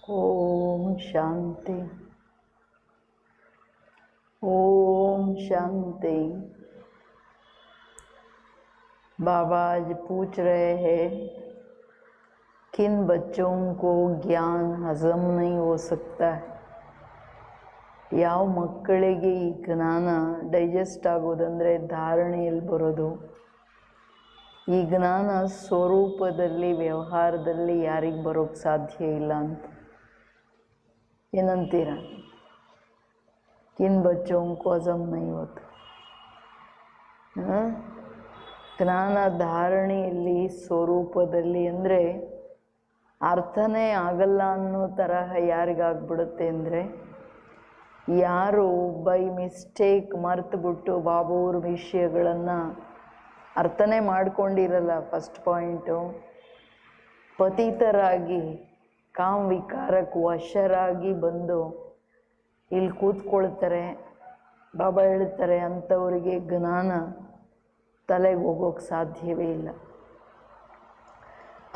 ओम शांति। ओम शांति। बाबा आज पूछ रहे हैं किन बच्चों को ज्ञान हजम नहीं हो सकता है, ಯಾವ ಮಕ್ಕಳಿಗೆ ಈ ಜ್ಞಾನ ಡೈಜೆಸ್ಟ್ ಆಗೋದಂದರೆ ಧಾರಣೆಯಲ್ಲಿ ಬರೋದು, ಈ ಜ್ಞಾನ ಸ್ವರೂಪದಲ್ಲಿ ವ್ಯವಹಾರದಲ್ಲಿ ಯಾರಿಗೆ ಬರೋಕ್ಕೆ ಸಾಧ್ಯ ಇಲ್ಲ ಅಂತ ಏನಂತೀರ? किन बच्चों को हजम नहीं होता? ಜ್ಞಾನ ಧಾರಣೆಯಲ್ಲಿ ಸ್ವರೂಪದಲ್ಲಿ ಅಂದರೆ ಅರ್ಥನೇ ಆಗಲ್ಲ ಅನ್ನೋ ತರಹ ಯಾರಿಗಾಗ್ಬಿಡುತ್ತೆ ಅಂದರೆ, ಯಾರು ಬೈ ಮಿಸ್ಟೇಕ್ ಮರ್ತುಬಿಟ್ಟು ಬಾಬೂರ ವಿಷಯಗಳನ್ನು ಅರ್ಥನೇ ಮಾಡ್ಕೊಂಡಿರಲ್ಲ. ಫಸ್ಟ್ ಪಾಯಿಂಟು, ಪತಿತರಾಗಿ ಕಾಮ ವಿಕಾರಕ್ಕೆ ವಶರಾಗಿ ಬಂದು ಇಲ್ಲಿ ಕೂತ್ಕೊಳ್ತಾರೆ. ಬಾಬಾ ಹೇಳ್ತಾರೆ ಅಂಥವರಿಗೆ ಜ್ಞಾನ ತಲೆಗೆ ಹೋಗೋಕ್ಕೆ ಸಾಧ್ಯವೇ ಇಲ್ಲ,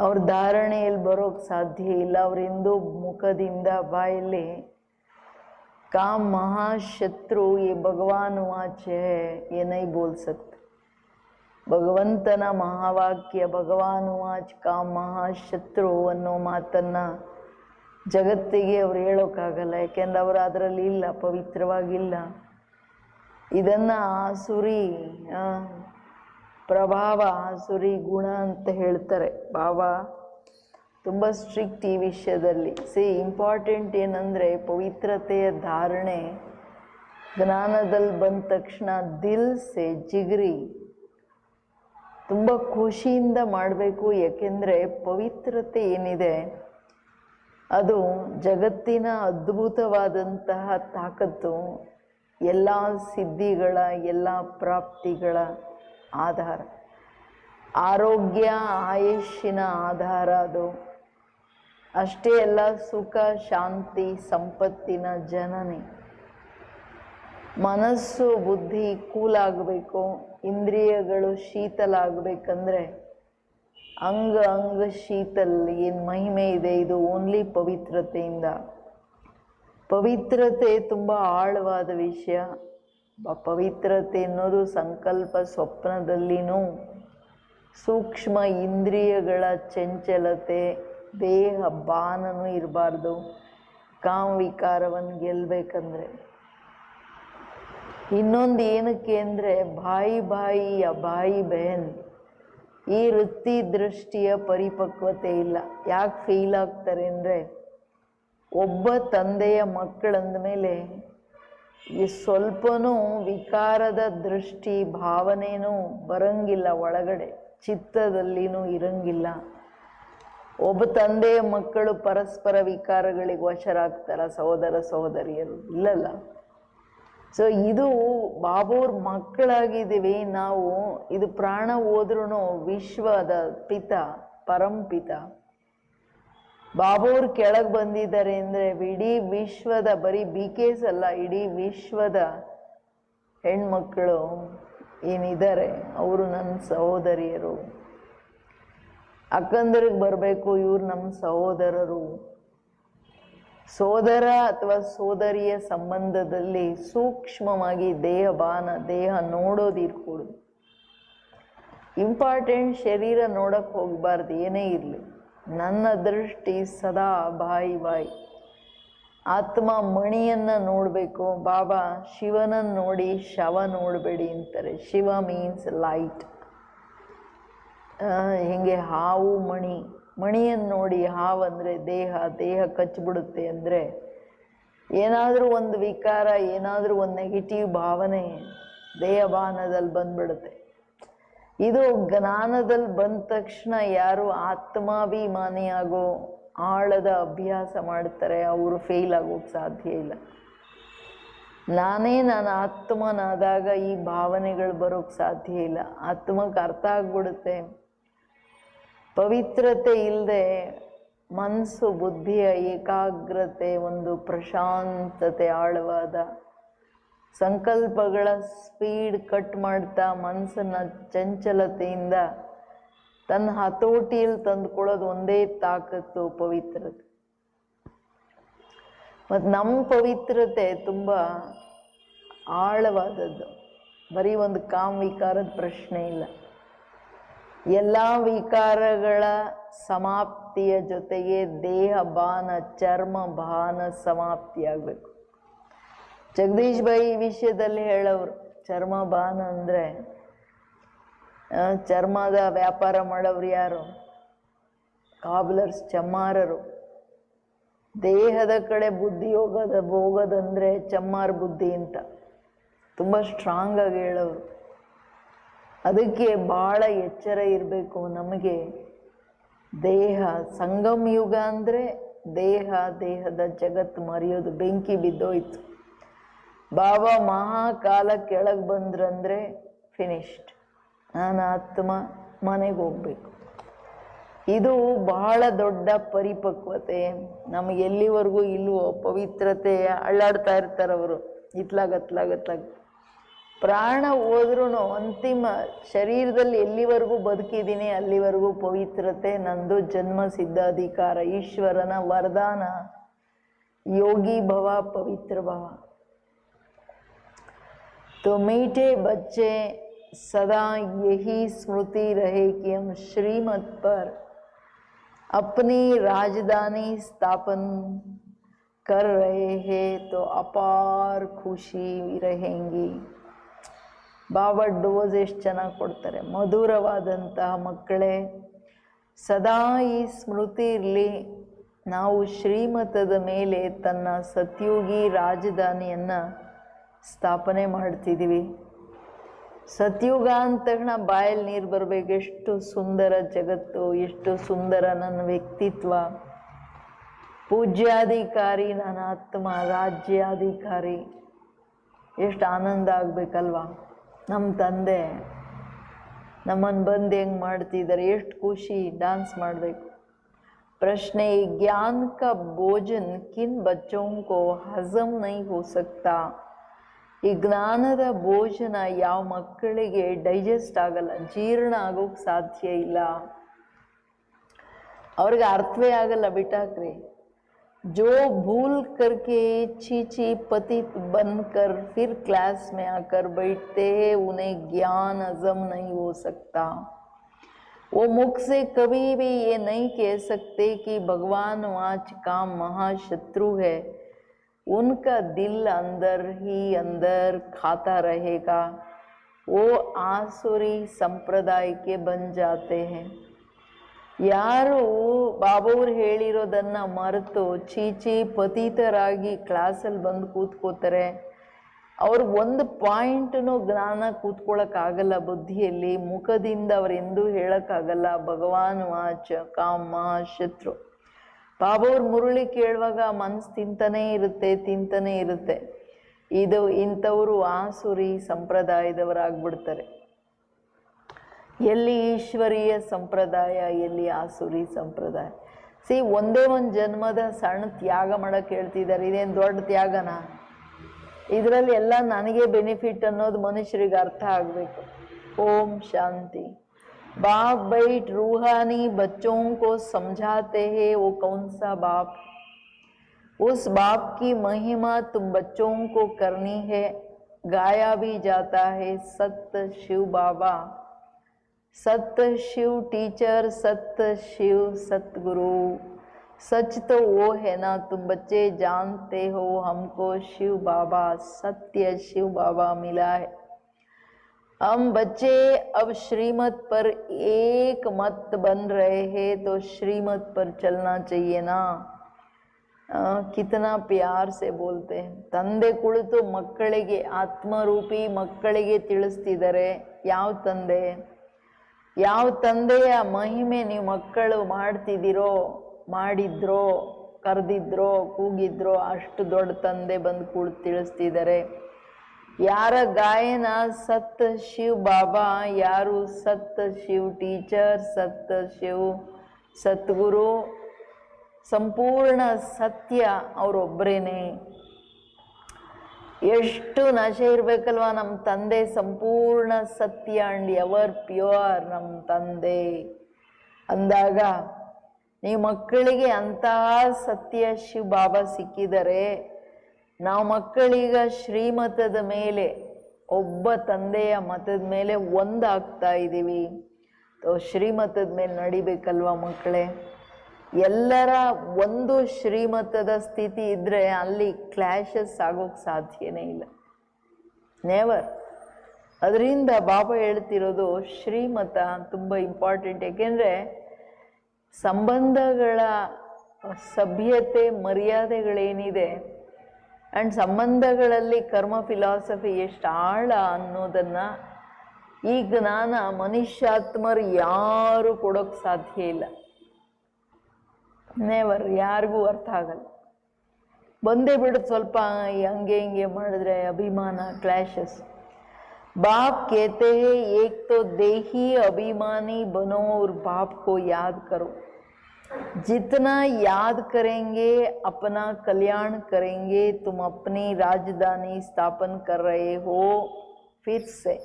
ಅವ್ರ ಧಾರಣೆಯಲ್ಲಿ ಬರೋಕ್ಕೆ ಸಾಧ್ಯ ಇಲ್ಲ. ಅವರಿಂದು ಮುಖದಿಂದ ಬಾಯಲ್ಲಿ काम महाशत्रु ये भगवान वाच है ये नहीं बोल सकते. ಭಗವಂತನ ಮಹಾವಾಕ್ಯ ಭಗವಾನ್ ವಾಚ್ ಕಾಮ್ ಮಹಾಶತ್ರು ಅನ್ನೋ ಮಾತನ್ನು ಜಗತ್ತಿಗೆ ಅವ್ರು ಹೇಳೋಕ್ಕಾಗಲ್ಲ, ಯಾಕೆಂದ್ರೆ ಅವರು ಅದರಲ್ಲಿ ಇಲ್ಲ, ಪವಿತ್ರವಾಗಿಲ್ಲ. ಇದನ್ನು ಆಸುರಿ ಪ್ರಭಾವ, ಆಸುರಿ ಗುಣ ಅಂತ ಹೇಳ್ತಾರೆ. ಬಾಬಾ ತುಂಬ ಸ್ಟ್ರಿಕ್ಟ್ ಈ ವಿಷಯದಲ್ಲಿ. ಇಂಪಾರ್ಟೆಂಟ್ ಏನಂದರೆ ಪವಿತ್ರತೆಯ ಧಾರಣೆ ಜ್ಞಾನದಲ್ಲಿ ಬಂದ ತಕ್ಷಣ ದಿಲ್ ಸೆ ಜಿಗ್ರಿ ತುಂಬ ಖುಷಿಯಿಂದ ಮಾಡಬೇಕು. ಯಾಕೆಂದರೆ ಪವಿತ್ರತೆ ಏನಿದೆ ಅದು ಜಗತ್ತಿನ ಅದ್ಭುತವಾದಂತಹ ತಾಕತ್ತು, ಎಲ್ಲ ಸಿದ್ಧಿಗಳ ಎಲ್ಲ ಪ್ರಾಪ್ತಿಗಳ ಆಧಾರ, ಆರೋಗ್ಯ ಆಯುಷ್ಯನ ಆಧಾರ ಅದು. ಅಷ್ಟೇ ಅಲ್ಲ, ಸುಖ ಶಾಂತಿ ಸಂಪತ್ತಿನ ಜನನಿ. ಮನಸ್ಸು ಬುದ್ಧಿ ಕೂಲಾಗಬೇಕು, ಇಂದ್ರಿಯಗಳು ಶೀತಲ ಆಗಬೇಕಂದ್ರೆ ಅಂಗ ಅಂಗ ಶೀತಲ್ ಏನು ಮಹಿಮೆ ಇದೆ, ಇದು ಓನ್ಲಿ ಪವಿತ್ರತೆಯಿಂದ. ಪವಿತ್ರತೆ ತುಂಬ ಆಳವಾದ ವಿಷಯ. ಪವಿತ್ರತೆ ಅನ್ನೋದು ಸಂಕಲ್ಪ ಸ್ವಪ್ನದಲ್ಲಿನೂ ಸೂಕ್ಷ್ಮ ಇಂದ್ರಿಯಗಳ ಚಂಚಲತೆ, ದೇಹ ಬಾನನೂ ಇರಬಾರ್ದು. ಕಾಮ ವಿಕಾರವನ್ನು ಗೆಲ್ಲಬೇಕಂದ್ರೆ ಇನ್ನೊಂದು ಏನಕ್ಕೆ ಅಂದರೆ ಭಾಯಿ ಭಾಯಿ ಬಾಯಿ ಬೆಹನ್, ಈ ವೃತ್ತಿ ದೃಷ್ಟಿಯ ಪರಿಪಕ್ವತೆ ಇಲ್ಲ. ಯಾಕೆ ಫೇಲ್ ಆಗ್ತಾರೆ ಅಂದರೆ, ಒಬ್ಬ ತಂದೆಯ ಮಕ್ಕಳಂದ ಮೇಲೆ ಈ ಸ್ವಲ್ಪನೂ ವಿಕಾರದ ದೃಷ್ಟಿ ಭಾವನೆಯೂ ಬರಂಗಿಲ್ಲ, ಒಳಗಡೆ ಚಿತ್ತದಲ್ಲಿನೂ ಇರಂಗಿಲ್ಲ. ಒಬ್ಬ ತಂದೆಯ ಮಕ್ಕಳು ಪರಸ್ಪರ ವಿಕಾರಗಳಿಗೆ ವಶರಾಗ್ತಾರ, ಸಹೋದರ ಸಹೋದರಿಯರು ಇಲ್ಲಲ್ಲ. ಸೊ ಇದು ಬಾಬೂರ್ ಮಕ್ಕಳಾಗಿದ್ದೀವಿ ನಾವು. ಇದು ಪ್ರಾಣ ಹೋದ್ರೂ ವಿಶ್ವದ ಪಿತ ಪರಂಪಿತ ಬಾಬೂರ್ ಕೆಳಗೆ ಬಂದಿದ್ದಾರೆ ಅಂದರೆ ಇಡೀ ವಿಶ್ವದ, ಬರೀ BKs ಅಲ್ಲ, ಇಡೀ ವಿಶ್ವದ ಹೆಣ್ಮಕ್ಕಳು ಏನಿದ್ದಾರೆ ಅವರು ನನ್ನ ಸಹೋದರಿಯರು. ಅಕ್ಕಂದರಿಗೆ ಬರಬೇಕು, ಇವ್ರು ನಮ್ಮ ಸಹೋದರರು. ಸೋದರ ಅಥವಾ ಸೋದರಿಯ ಸಂಬಂಧದಲ್ಲಿ ಸೂಕ್ಷ್ಮವಾಗಿ ದೇಹ ಬಾನ, ದೇಹ ನೋಡೋದಿರ್ಕೊಡುದು ಇಂಪಾರ್ಟೆಂಟ್. ಶರೀರ ನೋಡಕ್ಕೆ ಹೋಗಬಾರ್ದು, ಏನೇ ಇರಲಿ. ನನ್ನ ದೃಷ್ಟಿ ಸದಾ ಬಾಯಿ ಬಾಯಿ ಆತ್ಮ ಮಣಿಯನ್ನು ನೋಡಬೇಕು. ಬಾಬಾ ಶಿವನನ್ನು ನೋಡಿ ಶವ ನೋಡಬೇಡಿ ಅಂತಾರೆ. Shiva means light. ಹೀಗೆ ಹಾವು ಮಣಿ, ಮಣಿಯನ್ನು ನೋಡಿ ಹಾವು ಅಂದರೆ ದೇಹ, ದೇಹ ಕಚ್ಚಿಬಿಡುತ್ತೆ ಅಂದರೆ ಏನಾದರೂ ಒಂದು ವಿಕಾರ, ಏನಾದರೂ ಒಂದು ನೆಗೆಟಿವ್ ಭಾವನೆ ದೇಹಭಾನದಲ್ಲಿ ಬಂದ್ಬಿಡುತ್ತೆ. ಇದು ಜ್ಞಾನದಲ್ಲಿ ಬಂದ ತಕ್ಷಣ ಯಾರು ಆತ್ಮಾಭಿಮಾನಿಯಾಗೋ ಆಳದ ಅಭ್ಯಾಸ ಮಾಡ್ತಾರೆ ಅವರು ಫೇಲ್ ಆಗೋಕ್ಕೆ ಸಾಧ್ಯ ಇಲ್ಲ. ನಾನು ಆತ್ಮನಾದಾಗ ಈ ಭಾವನೆಗಳು ಬರೋಕ್ಕೆ ಸಾಧ್ಯ ಇಲ್ಲ. ಆತ್ಮಕ್ಕೆ ಅರ್ಥ ಆಗ್ಬಿಡುತ್ತೆ. ಪವಿತ್ರತೆ ಇಲ್ಲದೆ ಮನಸ್ಸು ಬುದ್ಧಿಯ ಏಕಾಗ್ರತೆ, ಒಂದು ಪ್ರಶಾಂತತೆ, ಆಳವಾದ ಸಂಕಲ್ಪಗಳ ಸ್ಪೀಡ್ ಕಟ್ ಮಾಡ್ತಾ ಮನಸ್ಸನ್ನು ಚಂಚಲತೆಯಿಂದ ತನ್ನ ಹತೋಟಿಯಲ್ಲಿ ತಂದುಕೊಳ್ಳೋದು ಒಂದೇ ತಾಕತ್ತು ಪವಿತ್ರತೆ. ಮತ್ತು ನಮ್ಮ ಪವಿತ್ರತೆ ತುಂಬ ಆಳವಾದದ್ದು. ಬರೀ ಒಂದು ವಿಕಾರದ ಪ್ರಶ್ನೆ ಇಲ್ಲ. ಎಲ್ಲ ವಿಕಾರಗಳ ಸಮಾಪ್ತಿಯ ಜೊತೆಗೆ ದೇಹ ಬಾನ, ಚರ್ಮ ಬಾನ ಸಮಾಪ್ತಿಯಾಗಬೇಕು. ಜಗದೀಶ್ ಭಾಯಿ ಈ ವಿಷಯದಲ್ಲಿ ಹೇಳೋರು, ಚರ್ಮ ಬಾನ ಅಂದರೆ ಚರ್ಮದ ವ್ಯಾಪಾರ ಮಾಡೋರು ಯಾರು? ಕಾಬ್ಲರ್ಸ್, ಚಮ್ಮಾರರು. ದೇಹದ ಕಡೆ ಬುದ್ಧಿ ಹೋಗೋದಂದ್ರೆ ಚಮ್ಮಾರ್ ಬುದ್ಧಿ ಅಂತ ತುಂಬ ಸ್ಟ್ರಾಂಗ್ ಆಗಿ ಹೇಳೋರು. ಅದಕ್ಕೆ ಭಾಳ ಎಚ್ಚರ ಇರಬೇಕು ನಮಗೆ. ದೇಹ ಸಂಗಮ ಯುಗ ಅಂದರೆ ದೇಹದ ಜಗತ್ತು ಮರೆಯೋದು, ಬೆಂಕಿ ಬಿದ್ದೋಯ್ತು. ಬಾಬಾ ಮಹಾಕಾಲ ಕೆಳಗೆ ಬಂದ್ರಂದ್ರೆ ಫಿನಿಶ್ಡ್. ನಾನು ಆತ್ಮ ಮನೆಗೆ ಹೋಗ್ಬೇಕು. ಇದು ಬಹಳ ದೊಡ್ಡ ಪರಿಪಕ್ವತೆ. ನಮಗೆ ಎಲ್ಲಿವರೆಗೂ ಇಲ್ವೋ ಪವಿತ್ರತೆ ಅಳ್ಳಾಡ್ತಾ ಇರ್ತಾರವರು, ಇತ್ಲಾಗ ಪ್ರಾಣ ಹೋದ್ರೂ ಅಂತಿಮ ಶರೀರದಲ್ಲಿ ಎಲ್ಲಿವರೆಗೂ ಬದುಕಿದ್ದೀನಿ ಅಲ್ಲಿವರೆಗೂ ಪವಿತ್ರತೆ ನಂದು. ಜನ್ಮ ಸಿದ್ಧಾಧಿಕಾರ, ಈಶ್ವರನ ವರದಾನ, ಯೋಗಿ ಭವ, ಪವಿತ್ರ ಭವ. तो मीठे बच्चे सदा यही स्मृति रहे कि हम श्रीमत पर अपनी राजधानी स्थापन कर रहे हैं तो अपार खुशी रहेंगी. ಬಾಬಾ ಡೋಸ್ ಎಷ್ಟು ಚೆನ್ನಾಗಿ ಕೊಡ್ತಾರೆ. ಮಧುರವಾದಂತಹ ಮಕ್ಕಳೇ, ಸದಾ ಈ ಸ್ಮೃತಿ ಇರಲಿ, ನಾವು ಶ್ರೀಮತದ ಮೇಲೆ ತನ್ನ ಸತ್ಯೋಗಿ ರಾಜಧಾನಿಯನ್ನು ಸ್ಥಾಪನೆ ಮಾಡ್ತಿದ್ದೀವಿ. ಸತ್ಯುಗ ಅಂದ ತಕ್ಷಣ ಬಾಯಲ್ಲಿ ನೀರು ಬರಬೇಕು. ಎಷ್ಟು ಸುಂದರ ಜಗತ್ತು, ಎಷ್ಟು ಸುಂದರ ನನ್ನ ವ್ಯಕ್ತಿತ್ವ. ಪೂಜ್ಯಾಧಿಕಾರಿ ನನ್ನ ಆತ್ಮ, ರಾಜ್ಯಾಧಿಕಾರಿ. ಎಷ್ಟು ಆನಂದ ಆಗಬೇಕಲ್ವಾ? ನಮ್ಮ ತಂದೆ ನಮ್ಮನ್ನು ಬಂದು ಹೆಂಗೆ ಮಾಡ್ತಿದ್ದಾರೆ, ಎಷ್ಟು ಖುಷಿ, ಡ್ಯಾನ್ಸ್ ಮಾಡಬೇಕು. ಪ್ರಶ್ನೆ, ज्ञान का भोजन किन बच्चों को हजम नहीं हो सकता? ಈ ಜ್ಞಾನದ ಭೋಜನ ಯಾವ ಮಕ್ಕಳಿಗೆ ಡೈಜೆಸ್ಟ್ ಆಗಲ್ಲ, ಜೀರ್ಣ ಆಗೋಕ್ಕೆ ಸಾಧ್ಯ ಇಲ್ಲ, ಅವ್ರಿಗೆ ಅರ್ಥವೇ ಆಗಲ್ಲ, ಬಿಟ್ಟಾಕ್ರಿ. जो भूल करके चीची पतित बनकर फिर क्लास में आकर बैठते हैं उन्हें ज्ञान हजम नहीं हो सकता. वो मुख से कभी भी ये नहीं कह सकते कि भगवान वाच काम महाशत्रु है. उनका दिल अंदर ही अंदर खाता रहेगा. वो आसुरी संप्रदाय के बन जाते हैं. ಯಾರು ಬಾಬಾವ್ರು ಹೇಳಿರೋದನ್ನು ಮರೆತು ಚೀಚಿ ಪತಿತರಾಗಿ ಕ್ಲಾಸಲ್ಲಿ ಬಂದು ಕೂತ್ಕೋತಾರೆ, ಅವ್ರಿಗೆ ಒಂದು ಪಾಯಿಂಟ್ನೂ ಜ್ಞಾನ ಕೂತ್ಕೊಳ್ಳೋಕ್ಕಾಗಲ್ಲ ಬುದ್ಧಿಯಲ್ಲಿ. ಮುಖದಿಂದ ಅವರೆಂದೂ ಹೇಳೋಕ್ಕಾಗಲ್ಲ ಭಗವಾನ್ ವಾಚ ಕಾಮ ಶತ್ರು. ಬಾಬಾವ್ರ ಮುರುಳಿ ಕೇಳುವಾಗ ಮನಸ್ಸು ತಿಂತಾನೇ ಇರುತ್ತೆ. ಇದು ಇಂಥವರು ಆಸುರಿ ಸಂಪ್ರದಾಯದವರಾಗ್ಬಿಡ್ತಾರೆ. ಎಲ್ಲಿ ಈಶ್ವರೀಯ ಸಂಪ್ರದಾಯ, ಎಲ್ಲಿ ಆಸುರಿ ಸಂಪ್ರದಾಯ. ಒಂದೇ ಒಂದು ಜನ್ಮದ ಸಣ್ಣ ತ್ಯಾಗ ಮಾಡೋಕ್ಕೆ ಹೇಳ್ತಿದ್ದಾರೆ. ಇದೇನು ದೊಡ್ಡ ತ್ಯಾಗನ? ಇದರಲ್ಲಿ ಎಲ್ಲ ನನಗೆ ಬೆನಿಫಿಟ್ ಅನ್ನೋದು ಮನುಷ್ಯರಿಗೆ ಅರ್ಥ ಆಗಬೇಕು. ಓಂ ಶಾಂತಿ. बाप बैठ रूहानी बच्चों को समझाते हैं वो कौन सा बाप. उस बाप की महिमा तुम बच्चों को करनी है. गाया भी जाता है सत्य शिव बाबा, सत्य शिव टीचर, सत्य शिव सतगुरु. सच तो वो है ना, तुम बच्चे जानते हो हमको शिव बाबा, सत्य शिव बाबा मिला है. हम बच्चे अब श्रीमत पर एक मत बन रहे हैं तो श्रीमत पर चलना चाहिए ना. कितना प्यार से बोलते हैं. ತಂದೆ ಕುಳಿತು ಮಕ್ಕಳಿಗೆ, ಆತ್ಮರೂಪಿ ಮಕ್ಕಳಿಗೆ ತಿಳಿಸ್ತಿದ್ದಾರೆ. ಯಾವ ತಂದೆಯ ಮಹಿಮೆ ನೀವು ಮಕ್ಕಳು ಮಾಡಿದ್ರೋ ಕರೆದಿದ್ರೋ ಕೂಗಿದ್ರೋ ಅಷ್ಟು ದೊಡ್ಡ ತಂದೆ ಬಂದು ಕುಳಿತು ತಿಳಿಸ್ತಿದ್ದಾರೆ. ಯಾರ ಗಾಯನ ಸತ್ಯ ಶಿವ್ ಬಾಬಾ, ಯಾರು ಸತ್ಯ ಶಿವ್ ಟೀಚರ್, ಸತ್ಯ ಶಿವ್ ಸದ್ಗುರು, ಸಂಪೂರ್ಣ ಸತ್ಯ ಅವರೊಬ್ಬರೇನೆ. ಎಷ್ಟು ನಶೆ ಇರಬೇಕಲ್ವ ನಮ್ಮ ತಂದೆ, ಸಂಪೂರ್ಣ ಸತ್ಯ ಅಂಡ್ ಎವರ್ ಪ್ಯೂರ್ ನಮ್ಮ ತಂದೆ ಅಂದಾಗ ನೀವು ಮಕ್ಕಳಿಗೆ ಅಂತಹ ಸತ್ಯ ಶಿವ ಬಾಬಾ ಸಿಕ್ಕಿದರೆ, ನಾವು ಮಕ್ಕಳೀಗ ಶ್ರೀಮತದ ಮೇಲೆ, ಒಬ್ಬ ತಂದೆಯ ಮತದ ಮೇಲೆ ಒಂದಾಗ್ತಾ ಇದ್ದೀವಿ. ಶ್ರೀಮತದ ಮೇಲೆ ನಡಿಬೇಕಲ್ವ ಮಕ್ಕಳೇ? ಎಲ್ಲರ ಒಂದು ಶ್ರೀಮತದ ಸ್ಥಿತಿ ಇದ್ದರೆ ಅಲ್ಲಿ ಕ್ಲಾಶಸ್ ಆಗೋಕ್ಕೆ ಸಾಧ್ಯನೇ ಇಲ್ಲ, ನೆವರ್. ಅದರಿಂದ ಬಾಬಾ ಹೇಳ್ತಿರೋದು ಶ್ರೀಮತ ತುಂಬ ಇಂಪಾರ್ಟೆಂಟ್. ಯಾಕೆಂದರೆ ಸಂಬಂಧಗಳ ಸಭ್ಯತೆ ಮರ್ಯಾದೆಗಳೇನಿದೆ ಆ್ಯಂಡ್ ಸಂಬಂಧಗಳಲ್ಲಿ ಕರ್ಮ ಫಿಲಾಸಫಿ ಎಷ್ಟು ಆಳ ಅನ್ನೋದನ್ನು ಈ ಜ್ಞಾನ ಮನುಷ್ಯಾತ್ಮರು ಯಾರೂ ಕೊಡೋಕ್ಕೆ ಸಾಧ್ಯ ಇಲ್ಲ, ನೆವರ್. ಯಾರಿಗೂ ಅರ್ಥ ಆಗಲ್ಲ. ಬಂದೇ ಬಿಡುತ್ತೆ ಸ್ವಲ್ಪ ಹಂಗೆ ಹಿಂಗೆ ಮಾಡಿದ್ರೆ ಅಭಿಮಾನ, ಕ್ಲಾಶಸ್. बाप कहते हैं एक तो देही अभिमानी बनो और बाप को याद करो. जितना याद करेंगे अपना कल्याण करेंगे. तुम अपनी राजधानी स्थापन कर रहे हो फिर से.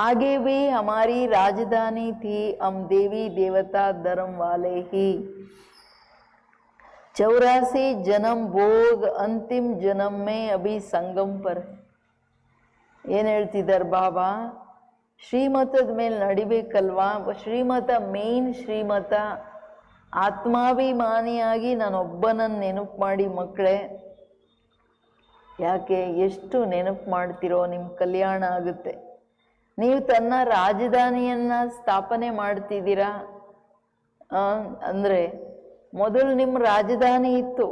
आगे भी हमारी राजधानी थी, हम देवी देवता धर्म वाले ही. 84 जन्म भोग, अंतिम जन्म में अभी संगम पर. ಏನು ಹೇಳ್ತಿದ್ದಾರೆ ಬಾಬಾ? ಶ್ರೀಮತದ ಮೇಲೆ ನಡಿಬೇಕಲ್ವಾ? ಶ್ರೀಮತ ಮೇನ್ ಶ್ರೀಮತ. ಆತ್ಮಾಭಿಮಾನಿಯಾಗಿ ನಾನೊಬ್ಬನನ್ನು ನೆನಪು ಮಾಡಿ ಮಕ್ಕಳೇ. ಯಾಕೆ? ಎಷ್ಟು ನೆನಪು ಮಾಡ್ತಿರೋ ನಿಮ್ಮ ಕಲ್ಯಾಣ ಆಗುತ್ತೆ. ನೀವು ತನ್ನ ರಾಜಧಾನಿಯನ್ನು ಸ್ಥಾಪನೆ ಮಾಡ್ತಿದ್ದೀರಾ ಅಂದರೆ, ಮೊದಲು ನಿಮ್ಮ ರಾಜಧಾನಿ ಇತ್ತು,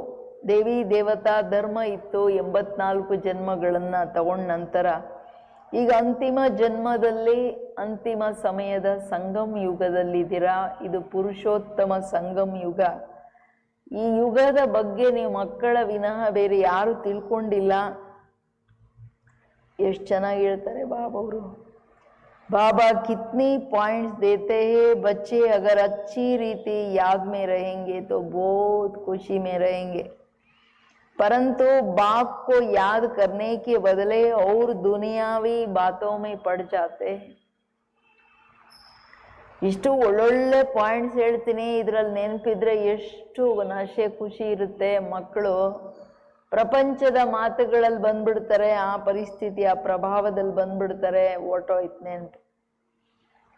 ದೇವಿ ದೇವತಾ ಧರ್ಮ ಇತ್ತು. 84 ಜನ್ಮಗಳನ್ನು ತಗೊಂಡ ನಂತರ ಈಗ ಅಂತಿಮ ಜನ್ಮದಲ್ಲಿ, ಅಂತಿಮ ಸಮಯದ ಸಂಗಮ್ ಯುಗದಲ್ಲಿದ್ದೀರಾ. ಇದು ಪುರುಷೋತ್ತಮ ಸಂಗಮ್ ಯುಗ. ಈ ಯುಗದ ಬಗ್ಗೆ ನೀವು ಮಕ್ಕಳ ವಿನಃ ಬೇರೆ ಯಾರು ತಿಳ್ಕೊಂಡಿಲ್ಲ. ಎಷ್ಟು ಚೆನ್ನಾಗಿ ಹೇಳ್ತಾರೆ ಬಾಬಾವರು. बाबा कितनी पॉइंट्स देते हैं, बच्चे अगर अच्छी रीति याद में रहेंगे तो बहुत खुशी में रहेंगे. परंतु बाप को याद करने के बदले और दुनियावी बातों में पड़ जाते हैं. ಇಷ್ಟು ಒಳ್ಳೊಳ್ಳೆ ಪಾಯಿಂಟ್ಸ್ ಹೇಳ್ತೀನಿ, ಇದರಲ್ಲಿ ನೆನಪಿದ್ರೆ ಎಷ್ಟು ನಶೆ ಖುಷಿ ಇರುತ್ತೆ. ಮಕ್ಕಳು ಪ್ರಪಂಚದ ಮಾತುಗಳಲ್ಲಿ ಬಂದ್ಬಿಡ್ತಾರೆ, ಆ ಪರಿಸ್ಥಿತಿ ಆ ಪ್ರಭಾವದಲ್ಲಿ ಬಂದ್ಬಿಡ್ತಾರೆ, ಓಟೋಯ್ತು ನೆನಪು.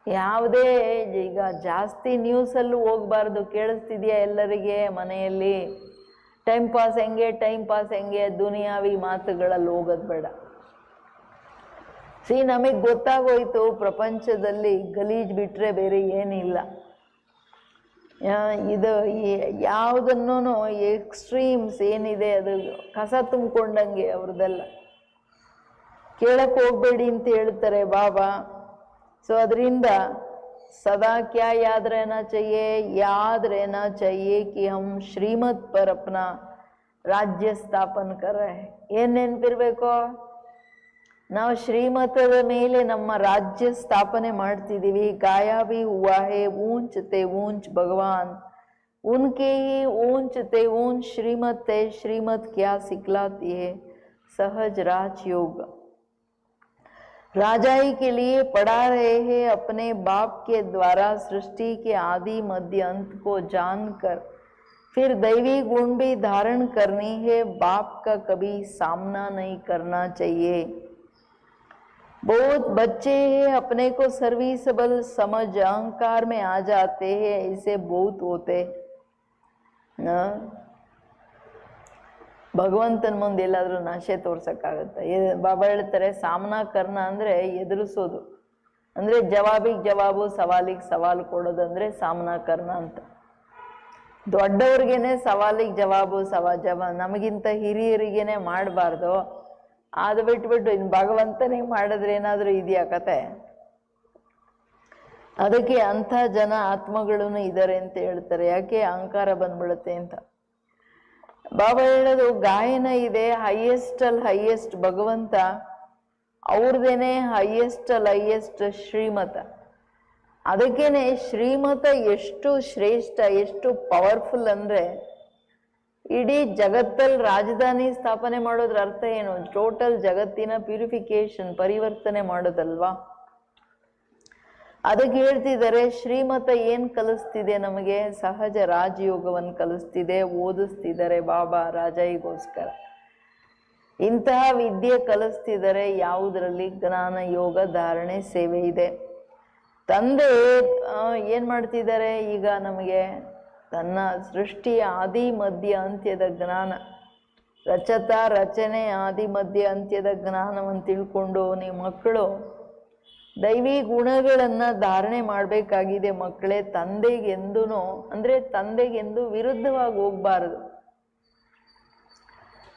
ಯಾವುದೇ ಈಗ ಜಾಸ್ತಿ ನ್ಯೂಸಲ್ಲೂ ಹೋಗ್ಬಾರ್ದು. ಕೇಳಿಸ್ತಿದ್ಯಾ ಎಲ್ಲರಿಗೆ ಮನೆಯಲ್ಲಿ? ಟೈಮ್ ಪಾಸ್ ಹೆಂಗೆ ದುನಿಯಾವಿ ಮಾತುಗಳಲ್ಲಿ ಹೋಗೋದು ಬೇಡ. ನಮಗೆ ಗೊತ್ತಾಗೋಯ್ತು ಪ್ರಪಂಚದಲ್ಲಿ ಗಲೀಜ್ ಬಿಟ್ಟರೆ ಬೇರೆ ಏನಿಲ್ಲ. ಇದು ಯಾವುದನ್ನೂ ಎಕ್ಸ್ಟ್ರೀಮ್ಸ್ ಏನಿದೆ ಅದು ಕಸ ತುಂಬಿಕೊಂಡಂಗೆ ಅವ್ರದ್ದೆಲ್ಲ. ಕೇಳಕ್ಕೆ ಹೋಗ್ಬೇಡಿ ಅಂತ ಹೇಳ್ತಾರೆ ಬಾಬಾ. ಸೊ ಅದರಿಂದ सदा क्या याद रहना चाहिए? याद रहना चाहिए कि हम श्रीमत पर अपना राज्य स्थापन कर रहे हैं. ಏನು ನೆನಪಿರ್ಬೇಕು? ನಾವು ಶ್ರೀಮತದ ಮೇಲೆ ನಮ್ಮ ರಾಜ್ಯ ಸ್ಥಾಪನೆ ಮಾಡ್ತಿದ್ದೀವಿ. गाया भी हुआ है ऊंच ते ऊंच भगवान, उनके ही ऊंच ते ऊंच श्रीमत है. श्रीमत क्या सिखलाती है? सहज राजयोग. राजाई के लिए पढ़ा रहे हैं. अपने बाप के द्वारा सृष्टि के आदि मध्य अंत को जानकर फिर दैवी गुण भी धारण करनी है. बाप का कभी सामना नहीं करना चाहिए. बहुत बच्चे हैं अपने को सर्विसेबल समझ अहंकार में आ जाते हैं. ऐसे बहुत होते ना. ಭಗವಂತನ ಮುಂದೆ ಎಲ್ಲಾದರೂ ನಾಶೆ ತೋರ್ಸೋಕ್ಕಾಗತ್ತೆ? ಬಾಬಾ ಹೇಳ್ತಾರೆ ಸಾಮನಾ ಕರ್ನ ಅಂದರೆ ಎದುರಿಸೋದು, ಅಂದರೆ ಜವಾಬಿಗೆ ಜವಾಬು, ಸವಾಲಿಗೆ ಸವಾಲು ಕೊಡೋದಂದರೆ ಸಾಮನಾ ಕರ್ನ ಅಂತ. ದೊಡ್ಡವ್ರಿಗೇನೆ ಸವಾಲಿಗೆ ಜವಾಬು ನಮಗಿಂತ ಹಿರಿಯರಿಗೇನೆ ಮಾಡಬಾರ್ದು. ಅದು ಬಿಟ್ಬಿಟ್ಟು ಇನ್ನು ಭಗವಂತನಿಗೆ ಮಾಡಿದ್ರೆ ಏನಾದರೂ ಇದೆಯಾ ಕತೆ? ಅದಕ್ಕೆ ಅಂಥ ಜನ ಆತ್ಮಗಳೂ ಇದ್ದಾರೆ ಅಂತ ಹೇಳ್ತಾರೆ. ಯಾಕೆ? ಅಹಂಕಾರ ಬಂದ್ಬಿಡುತ್ತೆ ಅಂತ. ಬಾಬಾ ಹೇಳೋದು ಗಾಯನ ಇದೆ, ಹೈಯೆಸ್ಟ್ ಅಲ್ಲಿ ಹೈಯೆಸ್ಟ್ ಭಗವಂತ, ಅವ್ರದೇನೆ ಹೈಯೆಸ್ಟ್ ಅಲ್ಲಿ ಹೈಯೆಸ್ಟ್ ಶ್ರೀಮತ. ಅದಕ್ಕೇನೆ ಶ್ರೀಮತ ಎಷ್ಟು ಶ್ರೇಷ್ಠ, ಎಷ್ಟು ಪವರ್ಫುಲ್ ಅಂದರೆ, ಇಡೀ ಜಗತ್ತಲ್ಲಿ ರಾಜಧಾನಿ ಸ್ಥಾಪನೆ ಮಾಡೋದ್ರ ಅರ್ಥ ಏನು? ಟೋಟಲ್ ಜಗತ್ತಿನ ಪ್ಯೂರಿಫಿಕೇಶನ್, ಪರಿವರ್ತನೆ ಮಾಡೋದಲ್ವಾ. ಅದಕ್ಕೆ ಹೇಳ್ತಿದ್ದಾರೆ ಶ್ರೀಮತ ಏನು ಕಲಿಸ್ತಿದೆ ನಮಗೆ? ಸಹಜ ರಾಜಯೋಗವನ್ನು ಕಲಿಸ್ತಿದೆ, ಓದಿಸ್ತಿದ್ದಾರೆ ಬಾಬಾ ರಾಜಾಯಿಗೋಸ್ಕರ. ಇಂತಹ ವಿದ್ಯೆ ಕಲಿಸ್ತಿದ್ದಾರೆ ಯಾವುದರಲ್ಲಿ? ಜ್ಞಾನ, ಯೋಗ, ಧಾರಣೆ, ಸೇವೆ ಇದೆ. ತಂದೆ ಏನು ಮಾಡ್ತಿದ್ದಾರೆ ಈಗ ನಮಗೆ? ತನ್ನ ಸೃಷ್ಟಿಯ ಆದಿ ಮಧ್ಯ ಅಂತ್ಯದ ಜ್ಞಾನ, ರಚತ ರಚನೆ ಆದಿ ಮಧ್ಯ ಅಂತ್ಯದ ಜ್ಞಾನವನ್ನು ತಿಳ್ಕೊಂಡು ನೀವು ಮಕ್ಕಳು ದೈವಿ ಗುಣಗಳನ್ನು ಧಾರಣೆ ಮಾಡಬೇಕಾಗಿದೆ ಮಕ್ಕಳೇ. ತಂದೆಗೆಂದೂ ಅಂದರೆ ತಂದೆಗೆಂದು ವಿರುದ್ಧವಾಗಿ ಹೋಗ್ಬಾರದು.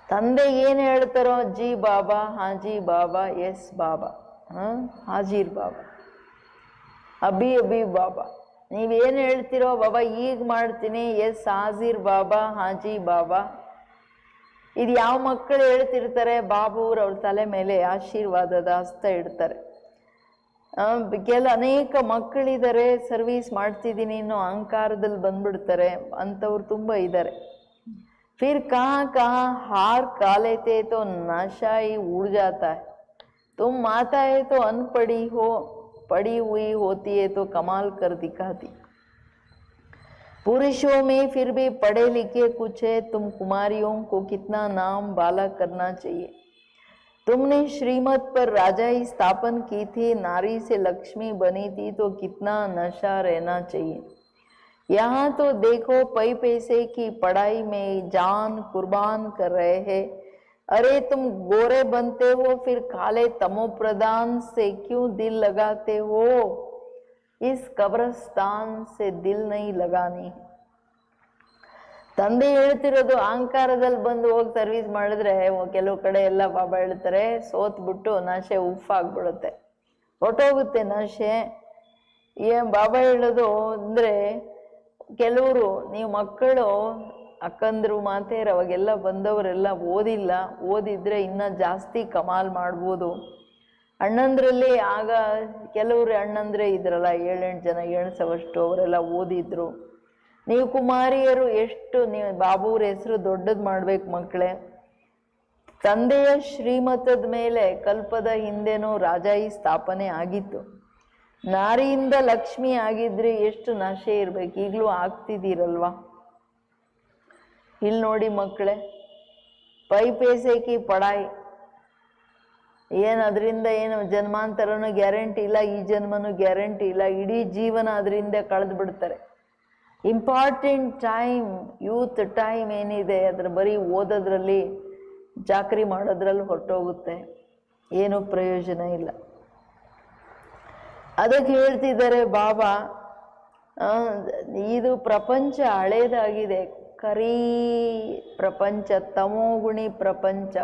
ತಂದೆ ಏನು ಹೇಳ್ತಾರೋ ಜಿ ಬಾಬಾ, ಹಾಜಿ ಬಾಬಾ, ಎಸ್ ಬಾಬಾ, ಹಾಜೀರ್ ಬಾಬಾ, ಅಭಿ ಅಭಿ ಬಾಬಾ. ನೀವೇನು ಹೇಳ್ತಿರೋ ಬಾಬಾ ಈಗ ಮಾಡ್ತೀನಿ, ಎಸ್ ಹಾಜೀರ್ ಬಾಬಾ, ಹಾಜಿ ಬಾಬಾ. ಇದು ಯಾವ ಮಕ್ಕಳು ಹೇಳ್ತಿರ್ತಾರೆ? ಬಾಬೂರು ಅವ್ರ ತಲೆ ಮೇಲೆ ಆಶೀರ್ವಾದದ ಹಸ್ತ ಇಡ್ತಾರೆ. ಅನೇಕ ಮಕ್ಕಳಿದ್ದಾರೆ ಸರ್ವೀಸ್ ಮಾಡ್ತಿದ್ದೀನಿ ಇನ್ನೂ ಅಹಂಕಾರದಲ್ಲಿ ಬಂದ್ಬಿಡ್ತಾರೆ, ಅಂಥವ್ರು ತುಂಬ ಇದ್ದಾರೆ. फिर कहाँ कहाँ हार खा लेते तो नशा ही उड़ जाता है. तुम माता है तो अनपढ़ी हो, पढ़ी हुई होती है तो कमाल कर दिखाती. पुरुषों में फिर भी पढ़े लिखे कुछ है, तुम कुमारियों को कितना नाम बाला करना चाहिए. तुमने श्रीमत पर राजाई स्थापन की थी, नारी से लक्ष्मी बनी थी तो कितना नशा रहना चाहिए. यहाँ तो देखो पै पैसे की पढ़ाई में जान कुर्बान कर रहे हैं. अरे तुम गोरे बनते हो फिर काले तमो प्रदान से क्यों दिल लगाते हो? इस कब्रस्तान से दिल नहीं लगानी. ತಂದೆ ಹೇಳ್ತಿರೋದು ಅಹಂಕಾರದಲ್ಲಿ ಬಂದು ಹೋಗಿ ಸರ್ವಿಸ್ ಮಾಡಿದ್ರೆ ಕೆಲವು ಕಡೆ ಎಲ್ಲ ಬಾಬಾ ಹೇಳ್ತಾರೆ ಸೋತ್ಬಿಟ್ಟು ನಶೆ ಉಫಾಗ್ಬಿಡುತ್ತೆ, ಹೊರಟೋಗುತ್ತೆ ನಶೆ. ಬಾಬಾ ಹೇಳೋದು ಅಂದರೆ ಕೆಲವರು ನೀವು ಮಕ್ಕಳು ಅಕ್ಕಂದ್ರು ಮಾತೇರು ಅವಾಗೆಲ್ಲ ಬಂದವರೆಲ್ಲ ಓದಿಲ್ಲ, ಓದಿದ್ರೆ ಇನ್ನೂ ಜಾಸ್ತಿ ಕಮಾಲ್ ಮಾಡ್ಬೋದು. ಅಣ್ಣಂದ್ರಲ್ಲಿ ಆಗ ಕೆಲವರು ಅಣ್ಣಂದ್ರೆ ಇದ್ರಲ್ಲ 7-8 ಜನ ಎಣಿಸೋವಷ್ಟು ಅವರೆಲ್ಲ ಓದಿದ್ರು. ನೀವು ಕುಮಾರಿಯರು ಎಷ್ಟು ನೀವು ಬಾಬೂರ ಹೆಸರು ದೊಡ್ಡದು ಮಾಡ್ಬೇಕು ಮಕ್ಕಳೇ. ತಂದೆಯ ಶ್ರೀಮತದ ಮೇಲೆ ಕಲ್ಪದ ಹಿಂದೆನೂ ರಾಜಾಯಿ ಸ್ಥಾಪನೆ ಆಗಿತ್ತು. ನಾರಿಯಿಂದ ಲಕ್ಷ್ಮಿ ಆಗಿದ್ರೆ ಎಷ್ಟು ನಶೆ ಇರ್ಬೇಕು, ಈಗಲೂ ಆಗ್ತಿದ್ದೀರಲ್ವಾ? ಇಲ್ಲಿ ನೋಡಿ ಮಕ್ಕಳೇ, ಪೈ ಪೈಸೆಕಿ ಪಡಾಯಿ ಏನು ಅದರಿಂದ ಏನು ಜನ್ಮಾಂತರನೂ ಗ್ಯಾರಂಟಿ ಇಲ್ಲ, ಈ ಜನ್ಮನೂ ಗ್ಯಾರಂಟಿ ಇಲ್ಲ, ಇಡೀ ಜೀವನ ಅದರಿಂದ ಕಳೆದು ಬಿಡ್ತಾರೆ. ಇಂಪಾರ್ಟೆಂಟ್ ಟೈಮ್ ಯೂತ್ ಟೈಮ್ ಏನಿದೆ ಅದ್ರ ಬರೀ ಓದೋದ್ರಲ್ಲಿ ಚಾಕರಿ ಮಾಡೋದ್ರಲ್ಲಿ ಹೊರಟೋಗುತ್ತೆ, ಏನೂ ಪ್ರಯೋಜನ ಇಲ್ಲ. ಅದಕ್ಕೆ ಹೇಳ್ತಿದ್ದಾರೆ ಬಾಬಾ, ಇದು ಪ್ರಪಂಚ ಹಳೇದಾಗಿದೆ, ಕರೀ ಪ್ರಪಂಚ, ತಮೋಗುಣಿ ಪ್ರಪಂಚ,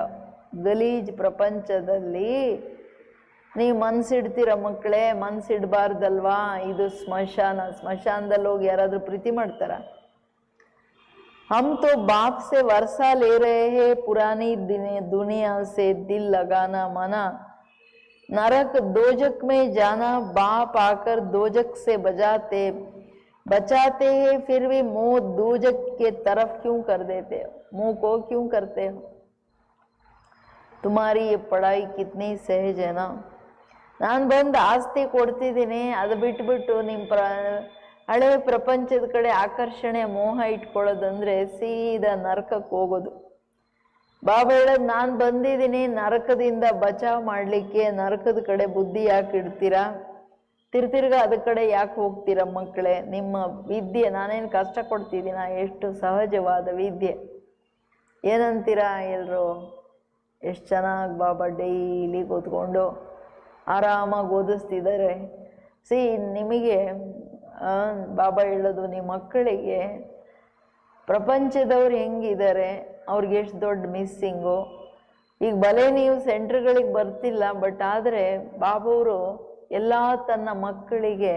ಗಲೀಜ್ ಪ್ರಪಂಚದಲ್ಲಿ ನೀವು ಮನ್ಸಿಡ್ತೀರ ಮಕ್ಕಳೇ, ಮನ್ಸಿಡ್ಬಾರ್ದಲ್ವಾ? ಇದು ಸ್ಮಶಾನ, ಸ್ಮಶಾನದಲ್ಲಿ ಹೋಗಿ ಯಾರಾದರೂ ಪ್ರೀತಿ ಮಾಡ್ತಾರ? हम तो बाप से वर्षा ले रहे हैं, पुरानी दुनिया से दिल लगाना मना. नरक दोजक में जाना, बाप आकर दोजक से बचाते हैं, फिर भी मुंह दोजक के तरफ क्यों कर देते हो? मुंह को क्यों करते हो? तुम्हारी ये पढ़ाई कितनी सहज है ना. ನಾನು ಬಂದು ಆಸ್ತಿ ಕೊಡ್ತಿದ್ದೀನಿ, ಅದು ಬಿಟ್ಬಿಟ್ಟು ನಿಮ್ಮ ಹಳೆ ಪ್ರಪಂಚದ ಕಡೆ ಆಕರ್ಷಣೆ ಮೋಹ ಇಟ್ಕೊಳ್ಳೋದಂದ್ರೆ ಸೀದಾ ನರಕಕ್ಕೆ ಹೋಗೋದು. ಬಾಬಾ ಹೇಳೋದು, ನಾನು ಬಂದಿದ್ದೀನಿ ನರಕದಿಂದ ಬಚಾವ್ ಮಾಡಲಿಕ್ಕೆ, ನರಕದ ಕಡೆ ಬುದ್ಧಿ ಯಾಕೆ ಇಡ್ತೀರಾ? ತಿರ್ತಿರ್ಗ ಅದ ಕಡೆ ಯಾಕೆ ಹೋಗ್ತೀರಾ ಮಕ್ಕಳೇ? ನಿಮ್ಮ ವಿದ್ಯೆ ನಾನೇನು ಕಷ್ಟ ಕೊಡ್ತಿದ್ದೀನ? ಎಷ್ಟು ಸಹಜವಾದ ವಿದ್ಯೆ. ಏನಂತೀರಾ ಎಲ್ಲರೂ? ಎಷ್ಟು ಚೆನ್ನಾಗಿ ಬಾಬಾ ಡೈಲಿ ಕೂತ್ಕೊಂಡು ಆರಾಮಾಗಿ ಓದಿಸ್ತಿದ್ದಾರೆ. ನಿಮಗೆ ಬಾಬಾ ಹೇಳೋದು, ನಿಮ್ಮ ಮಕ್ಕಳಿಗೆ ಪ್ರಪಂಚದವ್ರು ಹೆಂಗಿದ್ದಾರೆ, ಅವ್ರಿಗೆ ಎಷ್ಟು ದೊಡ್ಡ ಮಿಸ್ಸಿಂಗು. ಈಗ ಭಲೆ ನೀವು ಸೆಂಟ್ರ್ಗಳಿಗೆ ಬರ್ತಿಲ್ಲ, ಬಟ್ ಆದರೆ ಬಾಬವರು ಎಲ್ಲ ತನ್ನ ಮಕ್ಕಳಿಗೆ